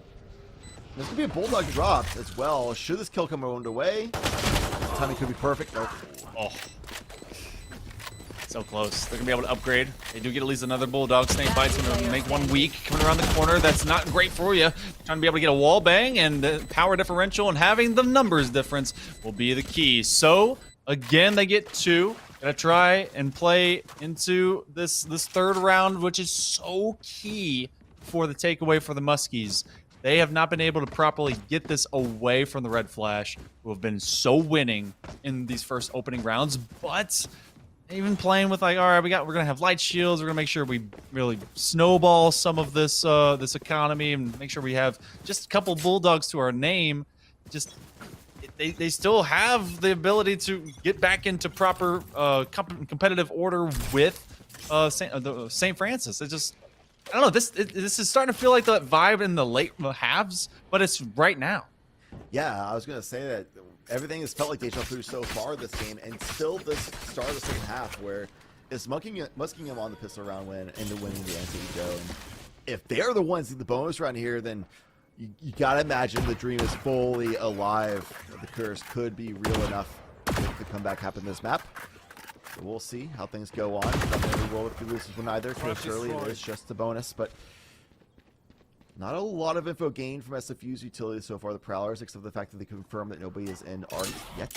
There's going to be a Bulldog drop as well. Should this kill come around away? Timing could be perfect. Nope. Oh. So close. They're going to be able to upgrade. They do get at least another Bulldog. Snake Bite's going to make one weak. Coming around the corner, that's not great for you. Trying to be able to get a wall bang, and the power differential and having the numbers difference will be the key. So, again, they get 2. Gonna try and play into this third round, which is so key for the takeaway for the Muskies. They have not been able to properly get this away from the Red Flash, who have been so winning in these first opening rounds, but even playing with like, all right, we're gonna have light shields. We're gonna make sure we really snowball some of this this economy and make sure we have just a couple Bulldogs to our name. Just they still have the ability to get back into proper competitive order with St. Francis. It just, I don't know. This is starting to feel like the vibe in the late halves, but it's right now. Yeah, I was gonna say that. Everything has felt like deja vu so far this game, and still this start of the second half where it's Muskingum on the pistol round win and the winning the anti-ego. And if they're the ones in the bonus round here, then you gotta imagine the dream is fully alive. The curse could be real enough if the comeback happen this map. So we'll see how things go on. Not every world if you lose this one either, because surely it is just a bonus, but not a lot of info gained from SFU's utility so far, the Prowlers, except for the fact that they confirmed that nobody is in Art yet.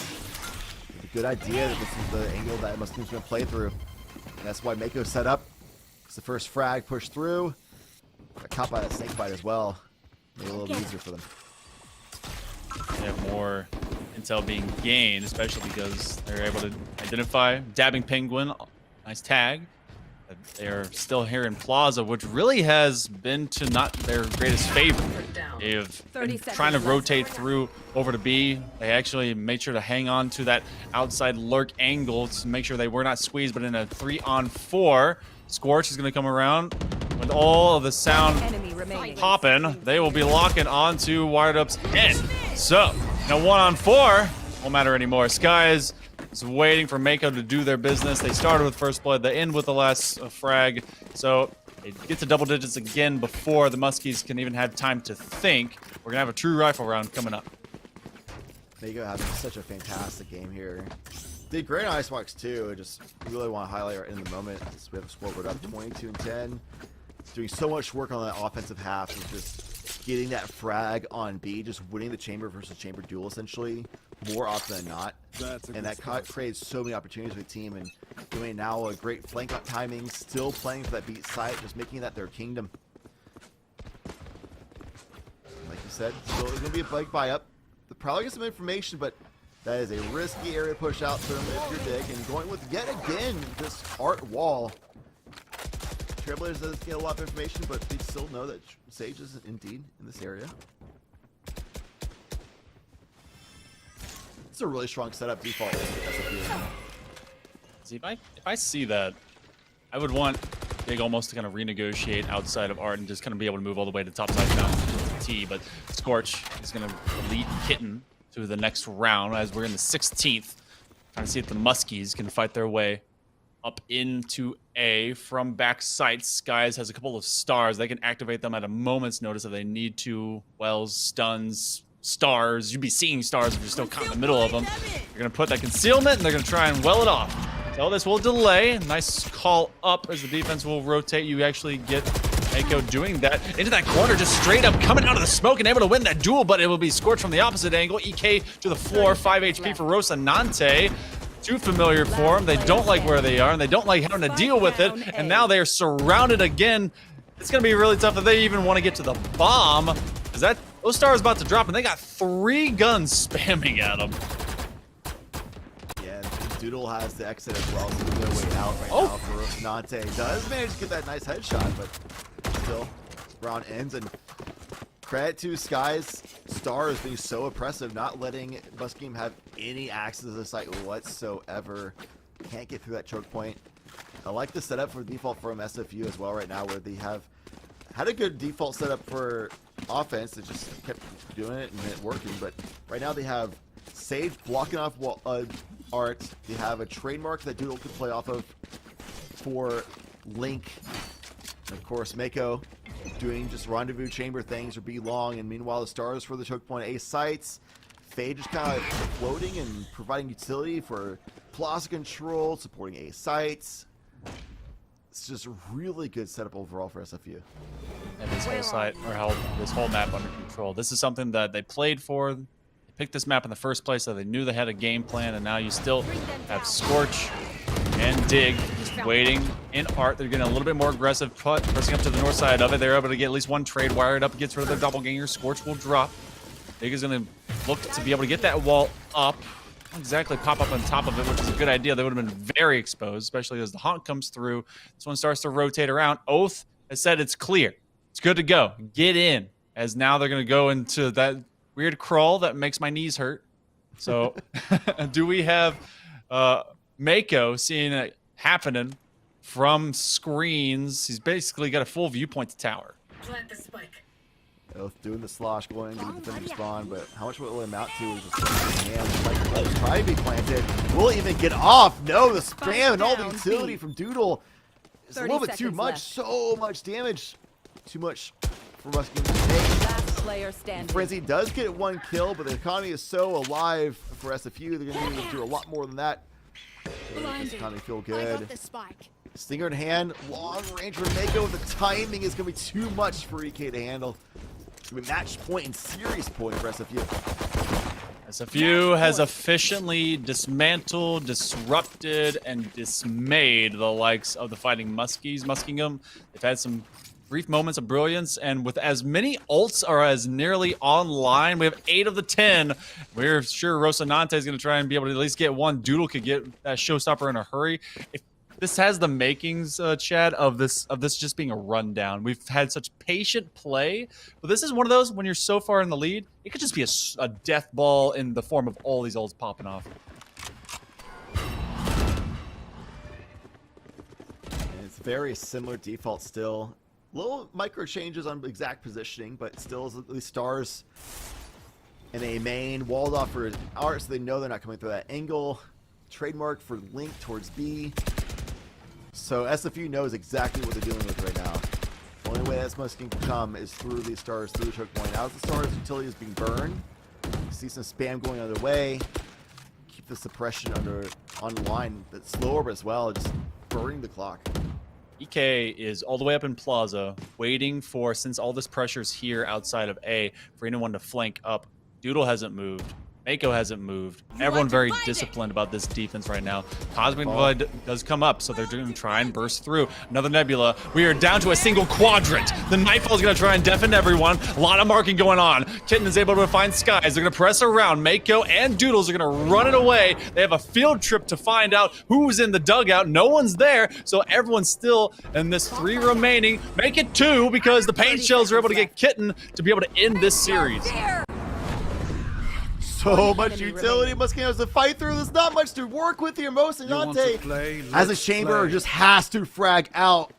a good idea that this is the angle that Muskingum's going to play through. And that's why Mako set up. It's the first frag pushed through. Got caught by that snake bite as well. Made it a little easier for them. They have more intel being gained, especially because they're able to identify Dabbing Penguin. Nice tag. They are still here in Plaza, which really has been to not their greatest favor. They've been trying to rotate through over to B. They actually made sure to hang on to that outside lurk angle to make sure they were not squeezed, but in a 3-on-4, Scorch is going to come around with all of the sound popping. They will be locking onto Wired Up's head. So, now 1-on-4 won't matter anymore. Skies is waiting for Mako to do their business. They started with first blood, they end with the last frag. So it gets to double digits again before the Muskies can even have time to think. We're gonna have a true rifle round coming up. Mako having such a fantastic game here. Did great on Icebox too. Just really want to highlight right in the moment. We have a scoreboard up 22-10. Doing so much work on that offensive half of just getting that frag on B, just winning the chamber versus chamber duel essentially, more often than not. And that creates so many opportunities for the team, and doing now a great flank on timing, still playing for that beat site, just making that their kingdom. Like you said, so it's gonna be a big buy up. They'll probably get some information, but that is a risky area to push out certainly if you're Dig, and going with yet again this art wall. Trailblazers doesn't get a lot of information, but they still know that Sage is indeed in this area. It's a really strong setup default. See, if I see that, I would want Dig almost to kind of renegotiate outside of Art and just kind of be able to move all the way to top side down to T. But Scorch is going to lead Kitten to the next round as we're in the 16th. Trying to see if the Muskies can fight their way up into A from back sights. Skies has a couple of stars. They can activate them at a moment's notice if they need to. Wells, stuns, stars. You'd be seeing stars if you're still caught in the middle of them. You're going to put that concealment, and they're going to try and well it off. So this will delay. Nice call up as the defense will rotate. You actually get Mako doing that. Into that corner, just straight up coming out of the smoke and able to win that duel, but it will be Scorch from the opposite angle. EK to the floor. 5 HP for Rocinante. Too familiar for them. They don't like where they are, and they don't like having to deal with it. And now they are surrounded again. It's going to be really tough if they even want to get to the bomb, because those stars about to drop, and they got 3 guns spamming at them. Yeah, Doodle has the exit as well, so they're way out right now for Rocinante. Does manage to get that nice headshot, but still, round ends, and credit to Sky's stars being so oppressive, not letting Muskingum have any access to the site whatsoever. Can't get through that choke point. I like the setup for default from SFU as well right now, where they have had a good default setup for offense. They just kept doing it and it working. But right now they have Sage blocking off Art. They have a trademark that Doodle could play off of for Link. And of course, Mako doing just rendezvous chamber things or be long, and meanwhile the stars for the choke point A sites. Fade just kind of floating and providing utility for Plaza control, supporting A sites. It's just a really good setup overall for SFU. And this whole site, or how this whole map under control. This is something that they played for. They picked this map in the first place, so they knew they had a game plan, and now you still have Scorch and Dig just waiting in Art. They're getting a little bit more aggressive, pressing up to the north side of it. They're able to get at least one trade wired up, gets rid of their doppelganger. Scorch will drop. Dig is going to look to be able to get that wall up. Not exactly pop up on top of it, which is a good idea. They would have been very exposed, especially as the honk comes through. This one starts to rotate around. Oath has said it's clear. It's good to go. Get in. As now they're going to go into that weird crawl that makes my knees hurt. So do we have Mako seeing it happening from screens? He's basically got a full viewpoint to tower. Plant the spike. Oath doing the slosh, going to the defender spawn, but how much will it amount to is just like will probably be planted. Will it even get off? No, the spam and all the utility from Doodle is a little bit too much. So much damage. Too much for Muskingum to take. Frenzy does get 1 kill, but the economy is so alive for SFU. They're going to need to do a lot more than that. This economy feel good. Stinger in hand, long range for Mako. The timing is going to be too much for EK to handle. It's going to be match point and series point for SFU. SFU has efficiently dismantled, disrupted, and dismayed the likes of the Fighting Muskingum. They've had some brief moments of brilliance, and with as many ults are as nearly online, we have 8 of the 10. We're sure Rocinante is going to try and be able to at least get one. Doodle could get that showstopper in a hurry. If this has the makings, Chad, of this just being a rundown. We've had such patient play, but this is one of those when you're so far in the lead, it could just be a death ball in the form of all these ults popping off. And it's very similar default still. Little micro changes on exact positioning, but still at least stars in a main, walled off for art, so they know they're not coming through that angle. Trademark for link towards B. So SFU knows exactly what they're dealing with right now. The only way that Muskingum can come is through these stars, through the choke point. As the stars utility is being burned, you see some spam going other way. Keep the suppression on the line, but slower as well, just burning the clock. EK is all the way up in Plaza, waiting for, since all this pressure's here outside of A, for anyone to flank up. Doodle hasn't moved. Mako hasn't moved. Everyone very disciplined about this defense right now. Cosmic Divide does come up, so they're going to try and burst through. Another Nebula. We are down to a single quadrant. The Nightfall is going to try and deafen everyone. A lot of marking going on. Kitten is able to find Skies. They're going to press around. Mako and Doodles are going to run it away. They have a field trip to find out who's in the dugout. No one's there, so everyone's still in this 3 remaining. Make it 2 because the Pain Shells are able to get Kitten to be able to end this series. So much utility Muskingum has to fight through. There's not much to work with here. Rocinante, as a chamber, just has to frag out.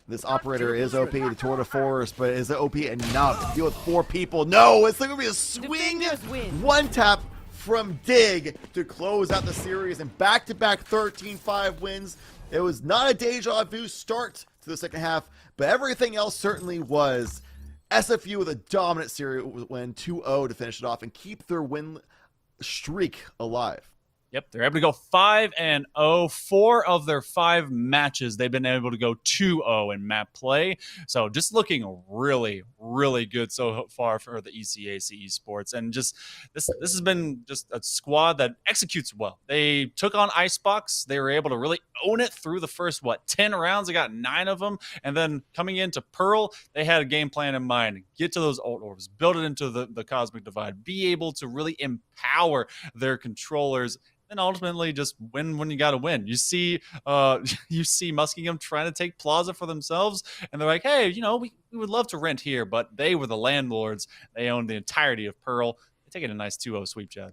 This operator is OP, the tour de force, but is it OP enough to deal with 4 people? No, it's going to be a swing one tap from Dig to close out the series, and back-to-back 13-5 wins. It was not a deja vu start to the second half, but everything else certainly was. SFU with a dominant series win, 2-0 to finish it off and keep their win streak alive. Yep, they're able to go 5-0. 4 of their 5 matches, they've been able to go 2-0 in map play. So just looking really, really good so far for the ECAC Esports. And just this has been just a squad that executes well. They took on Icebox. They were able to really own it through the first, 10 rounds. They got 9 of them. And then coming into Pearl, they had a game plan in mind. Get to those ult orbs, build it into the Cosmic Divide, be able to really empower their controllers, and ultimately just win when you got to win. You see Muskingum trying to take Plaza for themselves, and they're like, hey, we would love to rent here, but they were the landlords. They owned the entirety of Pearl. They take it a nice 2-0 sweep, Chad.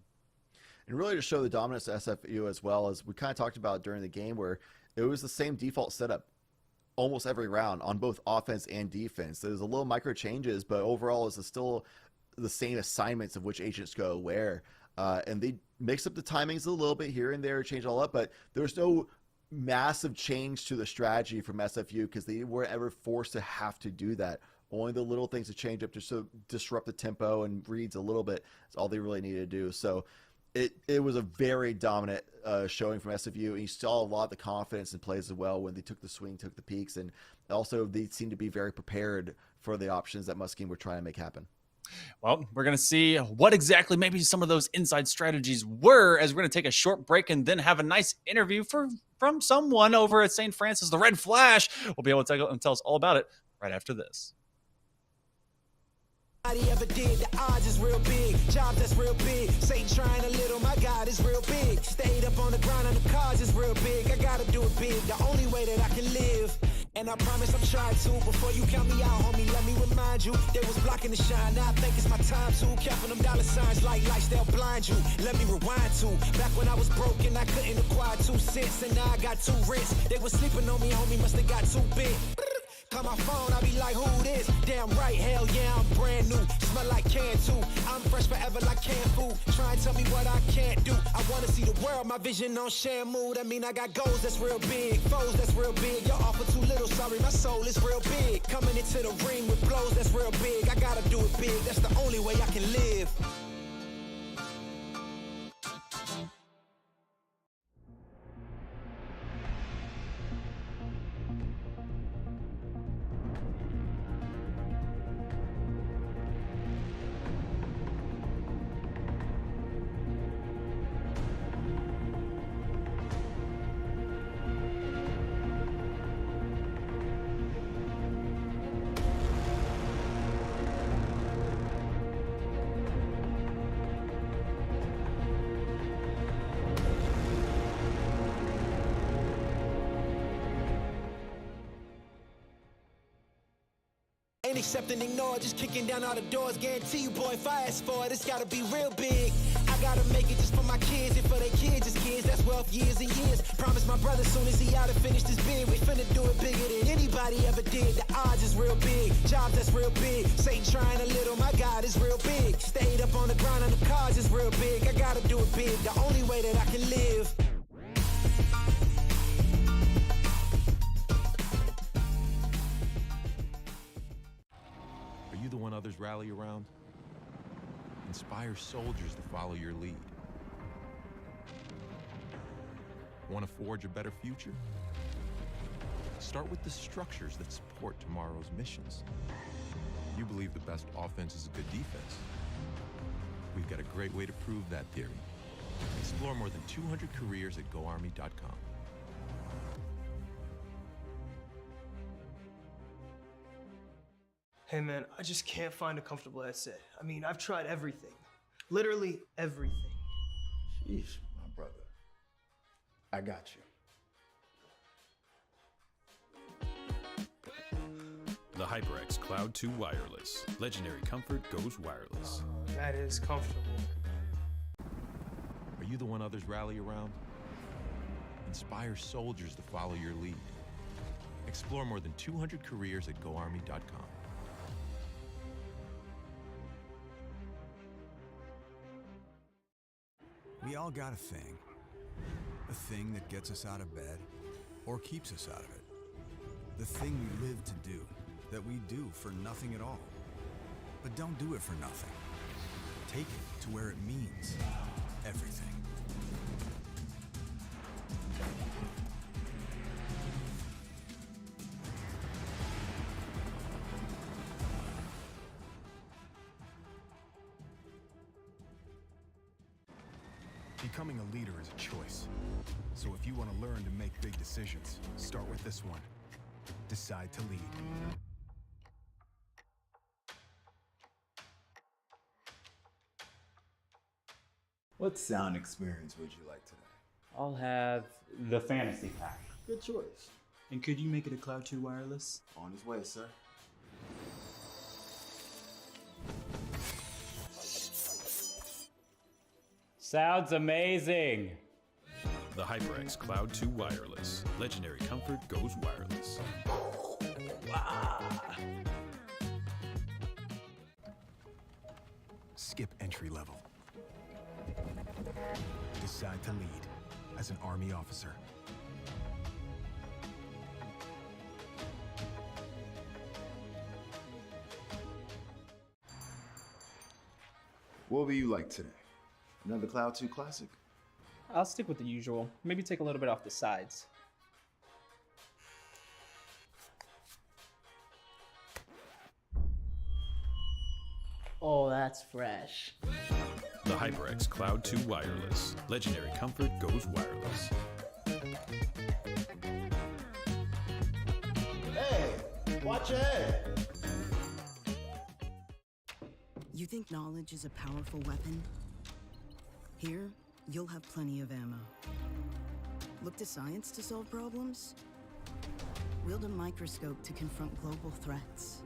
And really to show the dominance of SFU as well, as we kind of talked about during the game, where it was the same default setup almost every round on both offense and defense. There's a little micro changes, but overall it's still the same assignments of which agents go where. And they mix up the timings a little bit here and there, change it all up, but there's no massive change to the strategy from SFU because they weren't ever forced to have to do that. Only the little things to change up just to disrupt the tempo and reads a little bit. That's all they really needed to do. So it was a very dominant showing from SFU, and you saw a lot of the confidence in plays as well when they took the swing, took the peaks, and also they seemed to be very prepared for the options that Muskingum were trying to make happen. Well, we're going to see what exactly maybe some of those inside strategies were, as we're going to take a short break and then have a nice interview from someone over at St. Francis, the Red Flash. We'll be able to tell us all about it right after this. Ever did, the odds is real big, job that's real big, Satan trying a little, my God is real big, stayed up on the ground on the cards is real big, I gotta do it big, the only way that I can live, and I promise I'm trying to, before you count me out, homie, let me remind you, they was blocking the shine, now I think it's my time to, counting them dollar signs like lights, they'll blind you, let me rewind to, back when I was broke and I couldn't acquire 2 cents, and now I got 2 rents, they was sleeping on me, homie, must have got too big. Call my phone, I be like, who this? Damn right, hell yeah, I'm brand new. Smell like can too. I'm fresh forever like canned food. Try and tell me what I can't do. I wanna see the world, my vision on Shamu. That mean I got goals that's real big, foes that's real big. Y'all offer too little, sorry, my soul is real big. Coming into the ring with blows that's real big. I gotta do it big, that's the only way I can live. Ain't accepting, ignore, just kicking down all the doors. Guarantee you, boy, if I ask for it, it's gotta be real big. I gotta make it just for my kids and for their kids' kids. That's wealth years and years. Promise my brother soon as he out and finish this bid, we finna do it bigger than anybody ever did. The odds is real big, jobs that's real big. Satan trying a little, my God is real big. Stayed up on the grind on the cars is real big. I gotta do it big, the only way that I can live. Are you the one others rally around? Inspire soldiers to follow your lead. Want to forge a better future? Start with the structures that support tomorrow's missions. You believe the best offense is a good defense. We've got a great way to prove that theory. Explore more than 200 careers at GoArmy.com. Hey man, I just can't find a comfortable headset. I mean, I've tried everything. Literally everything. Sheesh, my brother. I got you. The HyperX Cloud 2 Wireless. Legendary comfort goes wireless. That is comfortable. Are you the one others rally around? Inspire soldiers to follow your lead. Explore more than 200 careers at GoArmy.com. We all got a thing that gets us out of bed or keeps us out of it. The thing we live to do, that we do for nothing at all. But don't do it for nothing. Take it to where it means everything. Becoming a leader is a choice. So if you want to learn to make big decisions, start with this one. Decide to lead. What sound experience would you like today? I'll have the fantasy pack. Good choice. And could you make it a Cloud 2 wireless? On his way, sir. Sounds amazing. The HyperX Cloud 2 Wireless. Legendary comfort goes wireless. Skip entry level. Decide to lead as an Army officer. What will you like today? Another Cloud 2 classic? I'll stick with the usual. Maybe take a little bit off the sides. Oh, that's fresh. The HyperX Cloud 2 Wireless. Legendary comfort goes wireless. Hey, watch ahead. You think knowledge is a powerful weapon? Here, you'll have plenty of ammo. Look to science to solve problems? Wield a microscope to confront global threats.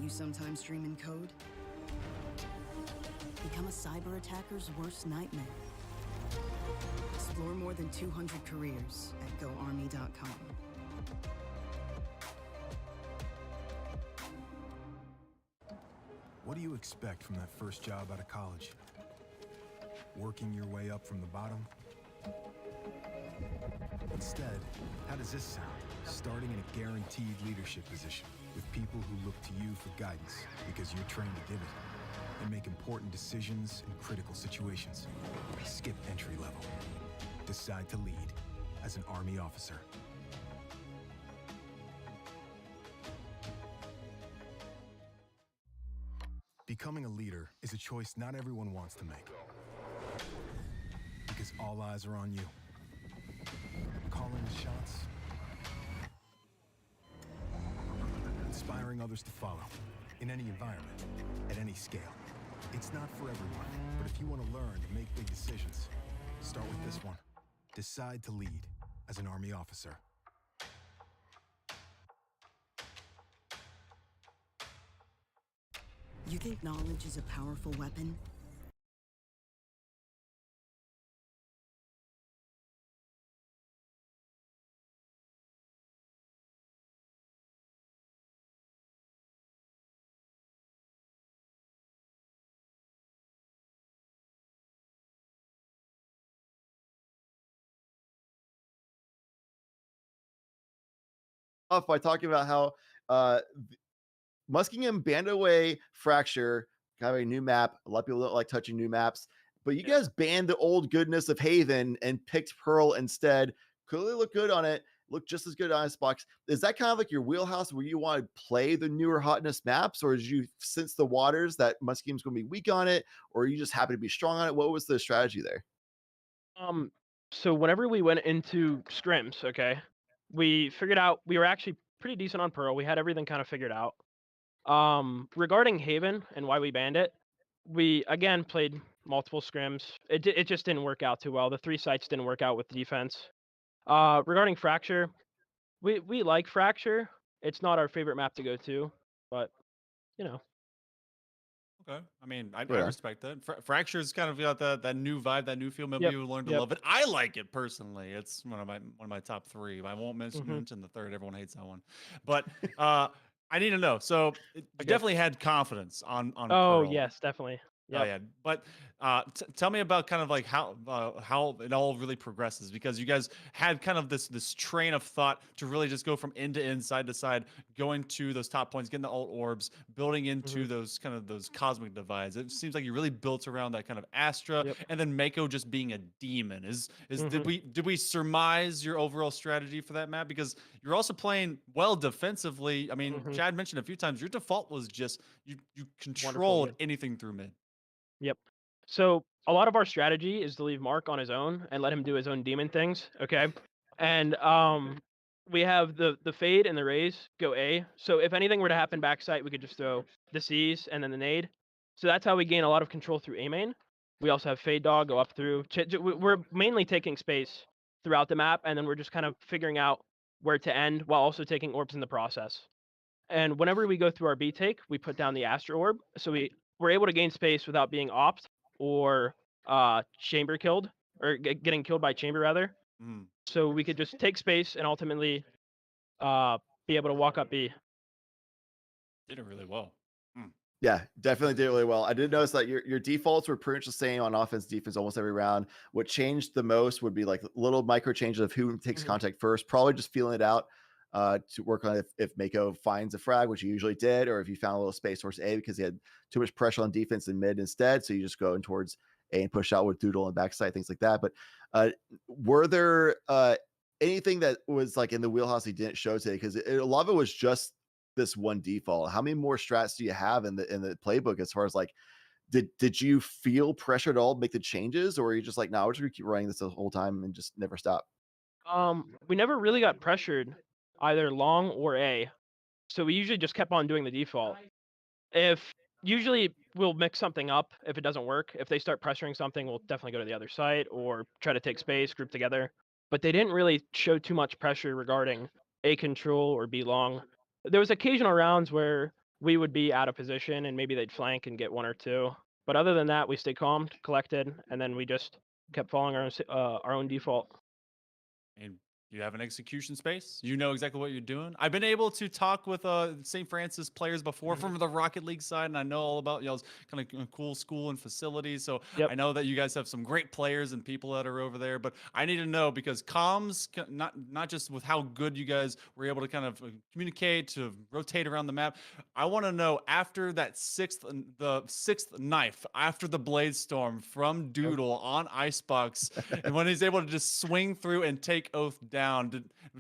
You sometimes dream in code? Become a cyber attacker's worst nightmare. Explore more than 200 careers at GoArmy.com. What do you expect from that first job out of college? Working your way up from the bottom? Instead, how does this sound? Starting in a guaranteed leadership position with people who look to you for guidance because you're trained to give it and make important decisions in critical situations. Skip entry level. Decide to lead as an Army officer. Becoming a leader is a choice not everyone wants to make. Because all eyes are on you. Calling the shots. Inspiring others to follow. In any environment. At any scale. It's not for everyone. But if you want to learn to make big decisions, start with this one. Decide to lead as an Army officer. think knowledge is a powerful weapon? Off by talking about how Muskingum banned away Fracture, kind of a new map. A lot of people don't like touching new maps, but you guys banned the old goodness of Haven and picked Pearl instead. Clearly look good on it. Look just as good on Icebox. Is that kind of like your wheelhouse where you want to play the newer hotness maps, or did you sense the waters that Muskingum's going to be weak on it, or are you just happy to be strong on it? What was the strategy there? So whenever we went into scrims, okay, we figured out we were actually pretty decent on Pearl. We had everything kind of figured out. Regarding Haven and why we banned it, we again played multiple scrims. It just didn't work out too well. The 3 sites didn't work out with the defense. Regarding Fracture, we like Fracture. It's not our favorite map to go to, but you know. Okay. I mean, I Yeah. respect that. Fracture's kind of got that new vibe, that new feel. Maybe Yep, you learn to yep. love it. I like it personally. It's one of my top 3. I won't mention Mhm. the third. Everyone hates that one. But I need to know. So you Okay. definitely had confidence on Oh Pearl. yes, definitely. Oh Yep. yeah, but tell me about kind of like how it all really progresses, because you guys had kind of this train of thought to really just go from end to end, side to side, going to those top points, getting the alt orbs, building into Mhm. those cosmic divides. It seems like you really built around that kind of Astra, Yep. and then Mako just being a demon. Did Mhm. we surmise your overall strategy for that map? Because you're also playing well defensively. I mean, Mhm. Chad mentioned a few times your default was just you Wonderful. controlled Yep. anything through mid. Yep. So a lot of our strategy is to leave Mark on his own and let him do his own demon things. Okay. And we have the fade and the raise go A. So if anything were to happen backside, we could just throw the C's and then the nade. So that's how we gain a lot of control through A main. We also have fade dog go up through. We're mainly taking space throughout the map, and then we're just kind of figuring out where to end while also taking orbs in the process. And whenever we go through our B take, we put down the Astro Orb, so we're able to gain space without being opt or chamber killed, or getting killed by chamber rather. Mm. So we could just take space and ultimately be able to walk up B. Did it really well. Yeah, definitely did really well. I did notice that your defaults were pretty much the same on offense, defense almost every round. What changed the most would be like little micro changes of who takes contact first, probably just feeling it out to work on if Mako finds a frag, which he usually did, or if you found a little space towards A because he had too much pressure on defense and mid instead. So you just go in towards A and push out with Doodle and backside, things like that. But were there anything that was like in the wheelhouse he didn't show today? Because a lot of it was just this one default. How many more strats do you have in the playbook as far as like did you feel pressure at all to make the changes, or are you just like, no, we're just gonna keep running this the whole time and just never stop? We never really got pressured either long or A. So we usually just kept on doing the default. If usually we'll mix something up if it doesn't work. If they start pressuring something, we'll definitely go to the other side or try to take space, group together. But they didn't really show too much pressure regarding A control or B long. There was occasional rounds where we would be out of position and maybe they'd flank and get 1 or 2. But other than that, we stayed calm, collected, and then we just kept following our own default. And you have an execution space. You know exactly what you're doing. I've been able to talk with St. Francis players before from the Rocket League side, and I know all about y'all's kind of cool school and facilities. So I know that you guys have some great players and people that are over there. But I need to know, because comms, not just with how good you guys were able to kind of communicate, to rotate around the map. I want to know, after that the sixth knife, after the blade storm from Doodle on Icebox, and when he's able to just swing through and take Oath down,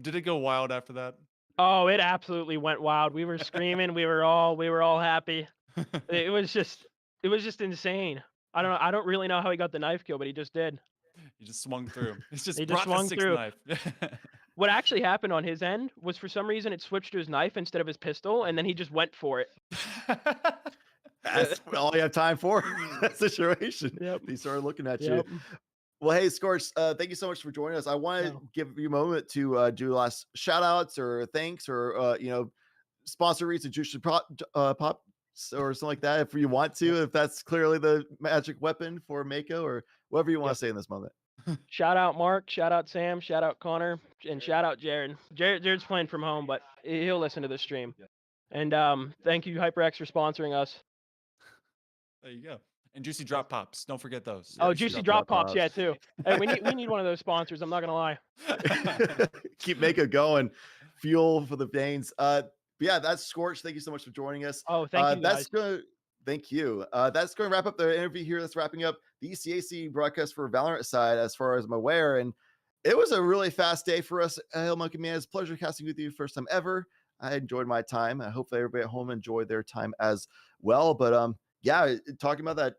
did it go wild after that? Oh, it absolutely went wild. We were screaming. we were all happy. It was just insane. I don't really know how he got the knife kill, but he just did. He just swung through. It's just He brought just the swung sixth through. knife. What actually happened on his end was, for some reason, it switched to his knife instead of his pistol, and then he just went for it. That's all you have time for. That situation. Yep. He started looking at Yep. you. Well, hey, Scorch, thank you so much for joining us. I want to give you a moment to do last shout outs or thanks or, sponsor reads that you should pop or something like that if you want to, if that's clearly the magic weapon for Mako, or whatever you want to say in this moment. Shout out Mark, shout out Sam, shout out Connor, and shout out Jared. Jared's playing from home, but he'll listen to the stream. And thank you HyperX for sponsoring us. There you go. And Juicy Drop Pops. Don't forget those. Oh, Juicy Drop Pops, yeah, too. Hey, we need one of those sponsors. I'm not gonna lie. Keep Mako going. Fuel for the veins. But yeah, that's Scorch. Thank you so much for joining us. Oh, thank you, That's guys. gonna. Thank you. That's going to wrap up the interview here. That's wrapping up the ECAC broadcast for Valorant side, as far as I'm aware. And it was a really fast day for us. Hail Monkey Man, it's a pleasure casting with you first time ever. I enjoyed my time. I hope everybody at home enjoyed their time as well. But yeah, talking about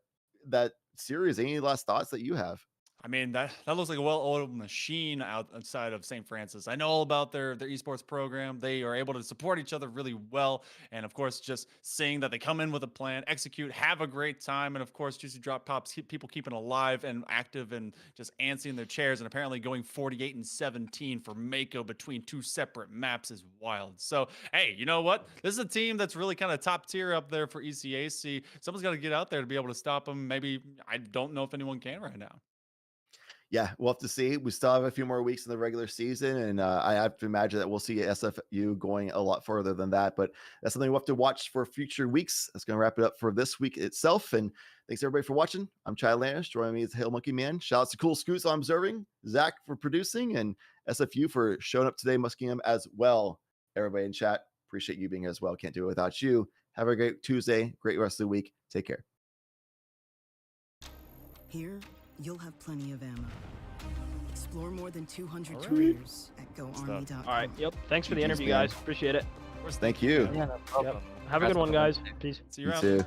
that series, any last thoughts that you have? I mean, that looks like a well-oiled machine outside of St. Francis. I know all about their esports program. They are able to support each other really well. And of course, just seeing that they come in with a plan, execute, have a great time. And of course, Juicy Drop Pops, keep people keeping alive and active and just antsy in their chairs. And apparently going 48-17 for Mako between two separate maps is wild. So, hey, you know what? This is a team that's really kind of top tier up there for ECAC. Someone's got to get out there to be able to stop them. Maybe, I don't know if anyone can right now. Yeah, we'll have to see. We still have a few more weeks in the regular season, and I have to imagine that we'll see SFU going a lot further than that. But that's something we'll have to watch for future weeks. That's going to wrap it up for this week itself. And thanks everybody for watching. I'm Chad Lannish. Joining me is Hail Monkey Man. Shout out to Cool Scoots on observing, Zach for producing, and SFU for showing up today, Muskingum as well. Everybody in chat, appreciate you being here as well. Can't do it without you. Have a great Tuesday, great rest of the week. Take care. Here, you'll have plenty of ammo. Explore more than 200 All right. careers at GoArmy.com. All right. Yep. Thanks for the interview, man. guys. Appreciate it. Thank you. Yeah, no problem. Yep. Have a good one, guys. Peace. See you You around. too.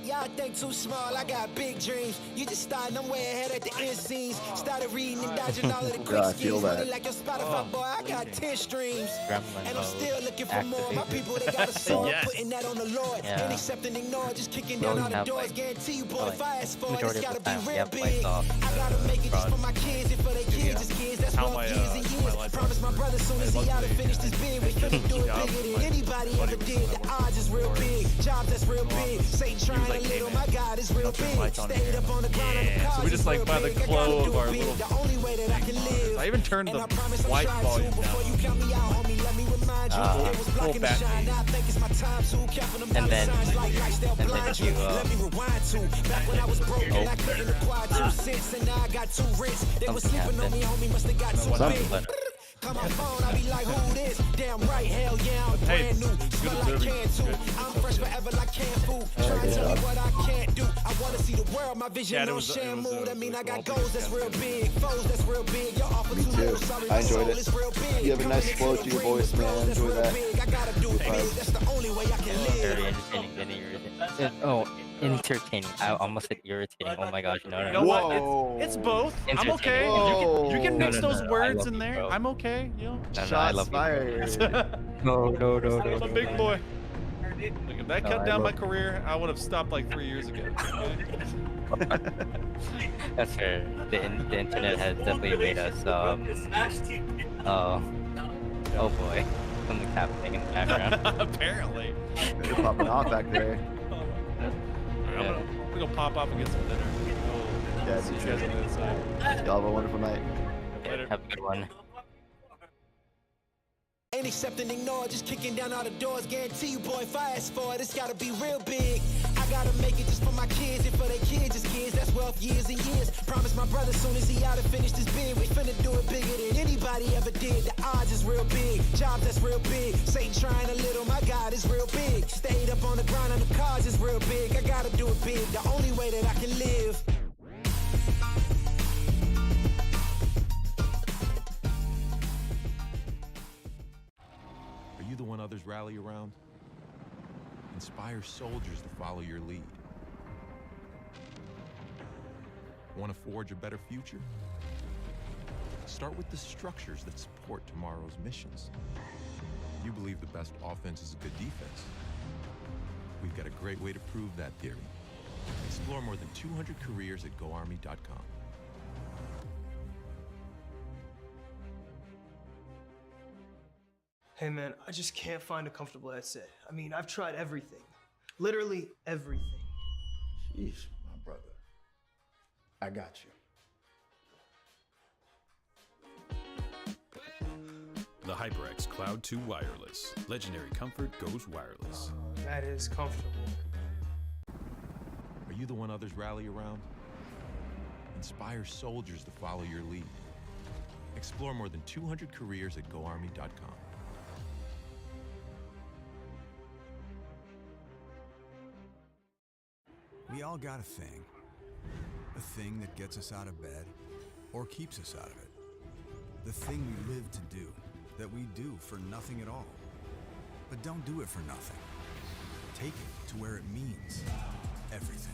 Y'all think too small, I got big dreams. You just starting, I'm way ahead at the end scenes. Started reading and dodging all of the quick I feel schemes. that. Money like your Spotify, boy, I got 10 streams. And I'm still looking for more. My people, they got a sword, Yes. putting that on the Lord. Yeah. Ain't accept and ignore, just kicking We down only all the have, doors. like, Guarantee you, boy, like, if I ask for it, it's majority of gotta the be time we real have big. lights off, I gotta make it just for my kids and for their kids, just kids. That's How what my, years and my years. lights Promise my brother soon as he out and finish this bid, we finna do it Yeah, bigger my than anybody buddy ever was did. The odds is real big, jobs that's real big. Satan trying like, a "Hey, little, man, my God is real turn big. lights on in Stayed here." up on the ground and the Yeah, so we cars just is like real by the big. I glow gotta of do our it big, little the only way that I can live. I even turned And the I promise I'm white trying volume to. Before down. you count me out, homie, let me remind you. It was blocking the back shine. Now I think it's my time to. Counting them dollar signs like lights, they'll blind you. Let me rewind to. Back when I was broke and I couldn't acquire 2 cents. And now I got 2 rents. They was sleeping on me, homie, must have got too big. Call my phone, I be like, who this? Damn right, hell yeah, I'm Hey, brand new. good Smell like observing. can too. I'm fresh forever like canned food. Try to tell me what I can't do. I wanna see the world, my vision Yeah, it on was- it Shamu. was, That mean I got well, goals that's real big. Foes that's real big. Your offer Me too too. little. Sorry, I my enjoyed soul it. is real big. You have a Coming nice into flow the to your ring with voice, man. I flows that's enjoy real that. big. I gotta do it big. That's the only way I can Very live. entertaining, very irritating. Oh, entertaining. I almost said irritating. Oh my gosh, no, no, You no. know Whoa. what? It's both. I'm Entertaining. okay. Whoa. You can No, mix no, no, those no, I words love in you, there. bro. I'm okay. You know. No, no, I Shots love fired. No, no, no, no. I'm a big boy. Look, if that No, cut I down my love- career, I would have stopped like 3 years ago. Okay? That's fair. The internet has definitely made us, oh boy. Something's happening in the background. Apparently. You're popping off back there. I'm gonna pop off and get some dinner. We'll Yeah, see me you guys too. on the other side. Y'all have a wonderful night. Later. Have a good one. Ain't accept and ignore, just kicking down all the doors. Guarantee you, boy, if I ask for it, it's gotta be real big. I gotta make it just for my kids and for their kids, just kids. That's wealth years and years. Promise my brother soon as he out and finish this bid, we finna do it bigger than anybody ever did. The odds is real big, jobs that's real big. Satan trying a little, my God is real big. Stayed up on the grind on the cars is real big. I gotta do it big, the only way that I can live. Are you the one others rally around? Inspire soldiers to follow your lead. Want to forge a better future? Start with the structures that support tomorrow's missions. You believe the best offense is a good defense. We've got a great way to prove that theory. Explore more than 200 careers at GoArmy.com. Hey man, I just can't find a comfortable headset. I mean, I've tried everything. Literally everything. Sheesh, my brother. I got you. The HyperX Cloud 2 Wireless. Legendary comfort goes wireless. That is comfortable. Are you the one others rally around? Inspire soldiers to follow your lead. Explore more than 200 careers at GoArmy.com. We all got a thing that gets us out of bed or keeps us out of it. The thing we live to do, that we do for nothing at all. But don't do it for nothing. Take it to where it means everything.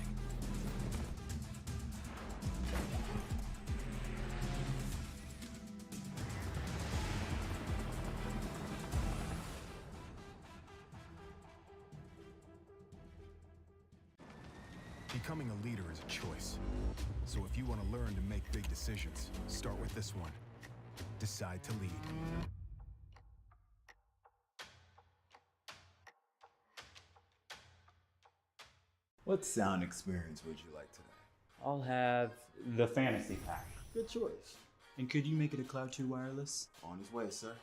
Becoming a leader is a choice. So if you want to learn to make big decisions, start with this one. Decide to lead. What sound experience would you like today? I'll have the fantasy pack. Good choice. And could you make it a Cloud 2 wireless? On his way, sir.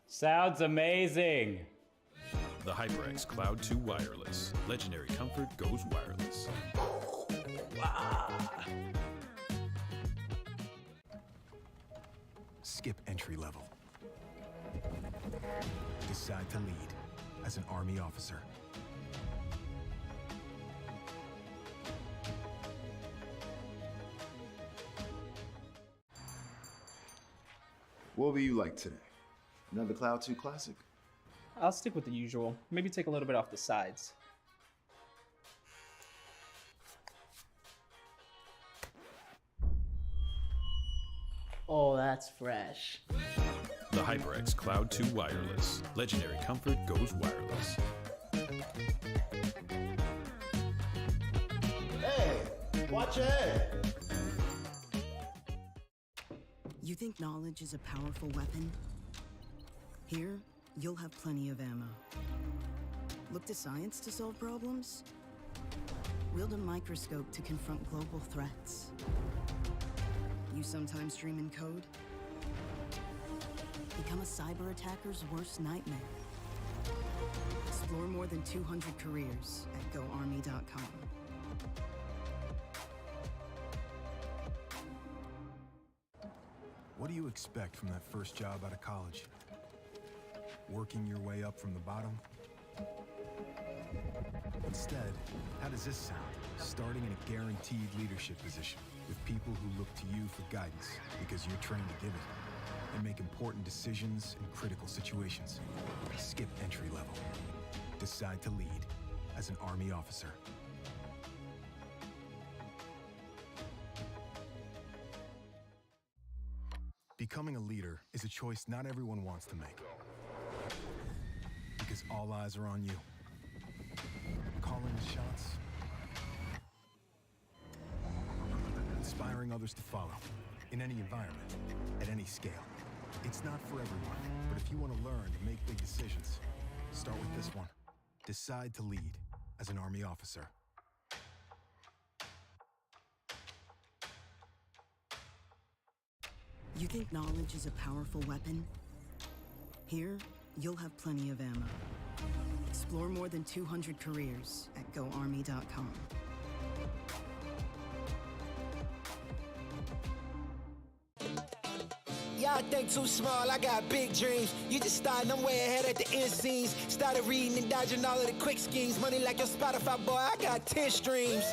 Sounds amazing. The HyperX Cloud 2 Wireless. Legendary comfort goes wireless. Skip entry level. Decide to lead as an Army officer. What will you like today? Another Cloud 2 classic? I'll stick with the usual. Maybe take a little bit off the sides. Oh, that's fresh. The HyperX Cloud 2 Wireless. Legendary comfort goes wireless. Hey, watch your head. You think knowledge is a powerful weapon? Here, you'll have plenty of ammo. Look to science to solve problems? Wield a microscope to confront global threats. You sometimes dream in code? Become a cyber attacker's worst nightmare. Explore more than 200 careers at GoArmy.com. What do you expect from that first job out of college? Working your way up from the bottom? Instead, how does this sound? Starting in a guaranteed leadership position with people who look to you for guidance because you're trained to give it and make important decisions in critical situations. Skip entry level. Decide to lead as an Army officer. Becoming a leader is a choice not everyone wants to make. Because all eyes are on you. Calling the shots. Inspiring others to follow. In any environment. At any scale. It's not for everyone. But if you want to learn to make big decisions, start with this one. Decide to lead as an Army officer. You think knowledge is a powerful weapon? Here, you'll have plenty of ammo. Explore more than 200 careers at GoArmy.com. Y'all think too small, I got big dreams. You just starting, I'm way ahead at the end scenes. Started reading and dodging all of the quick schemes. Money like your Spotify, boy, I got 10 streams.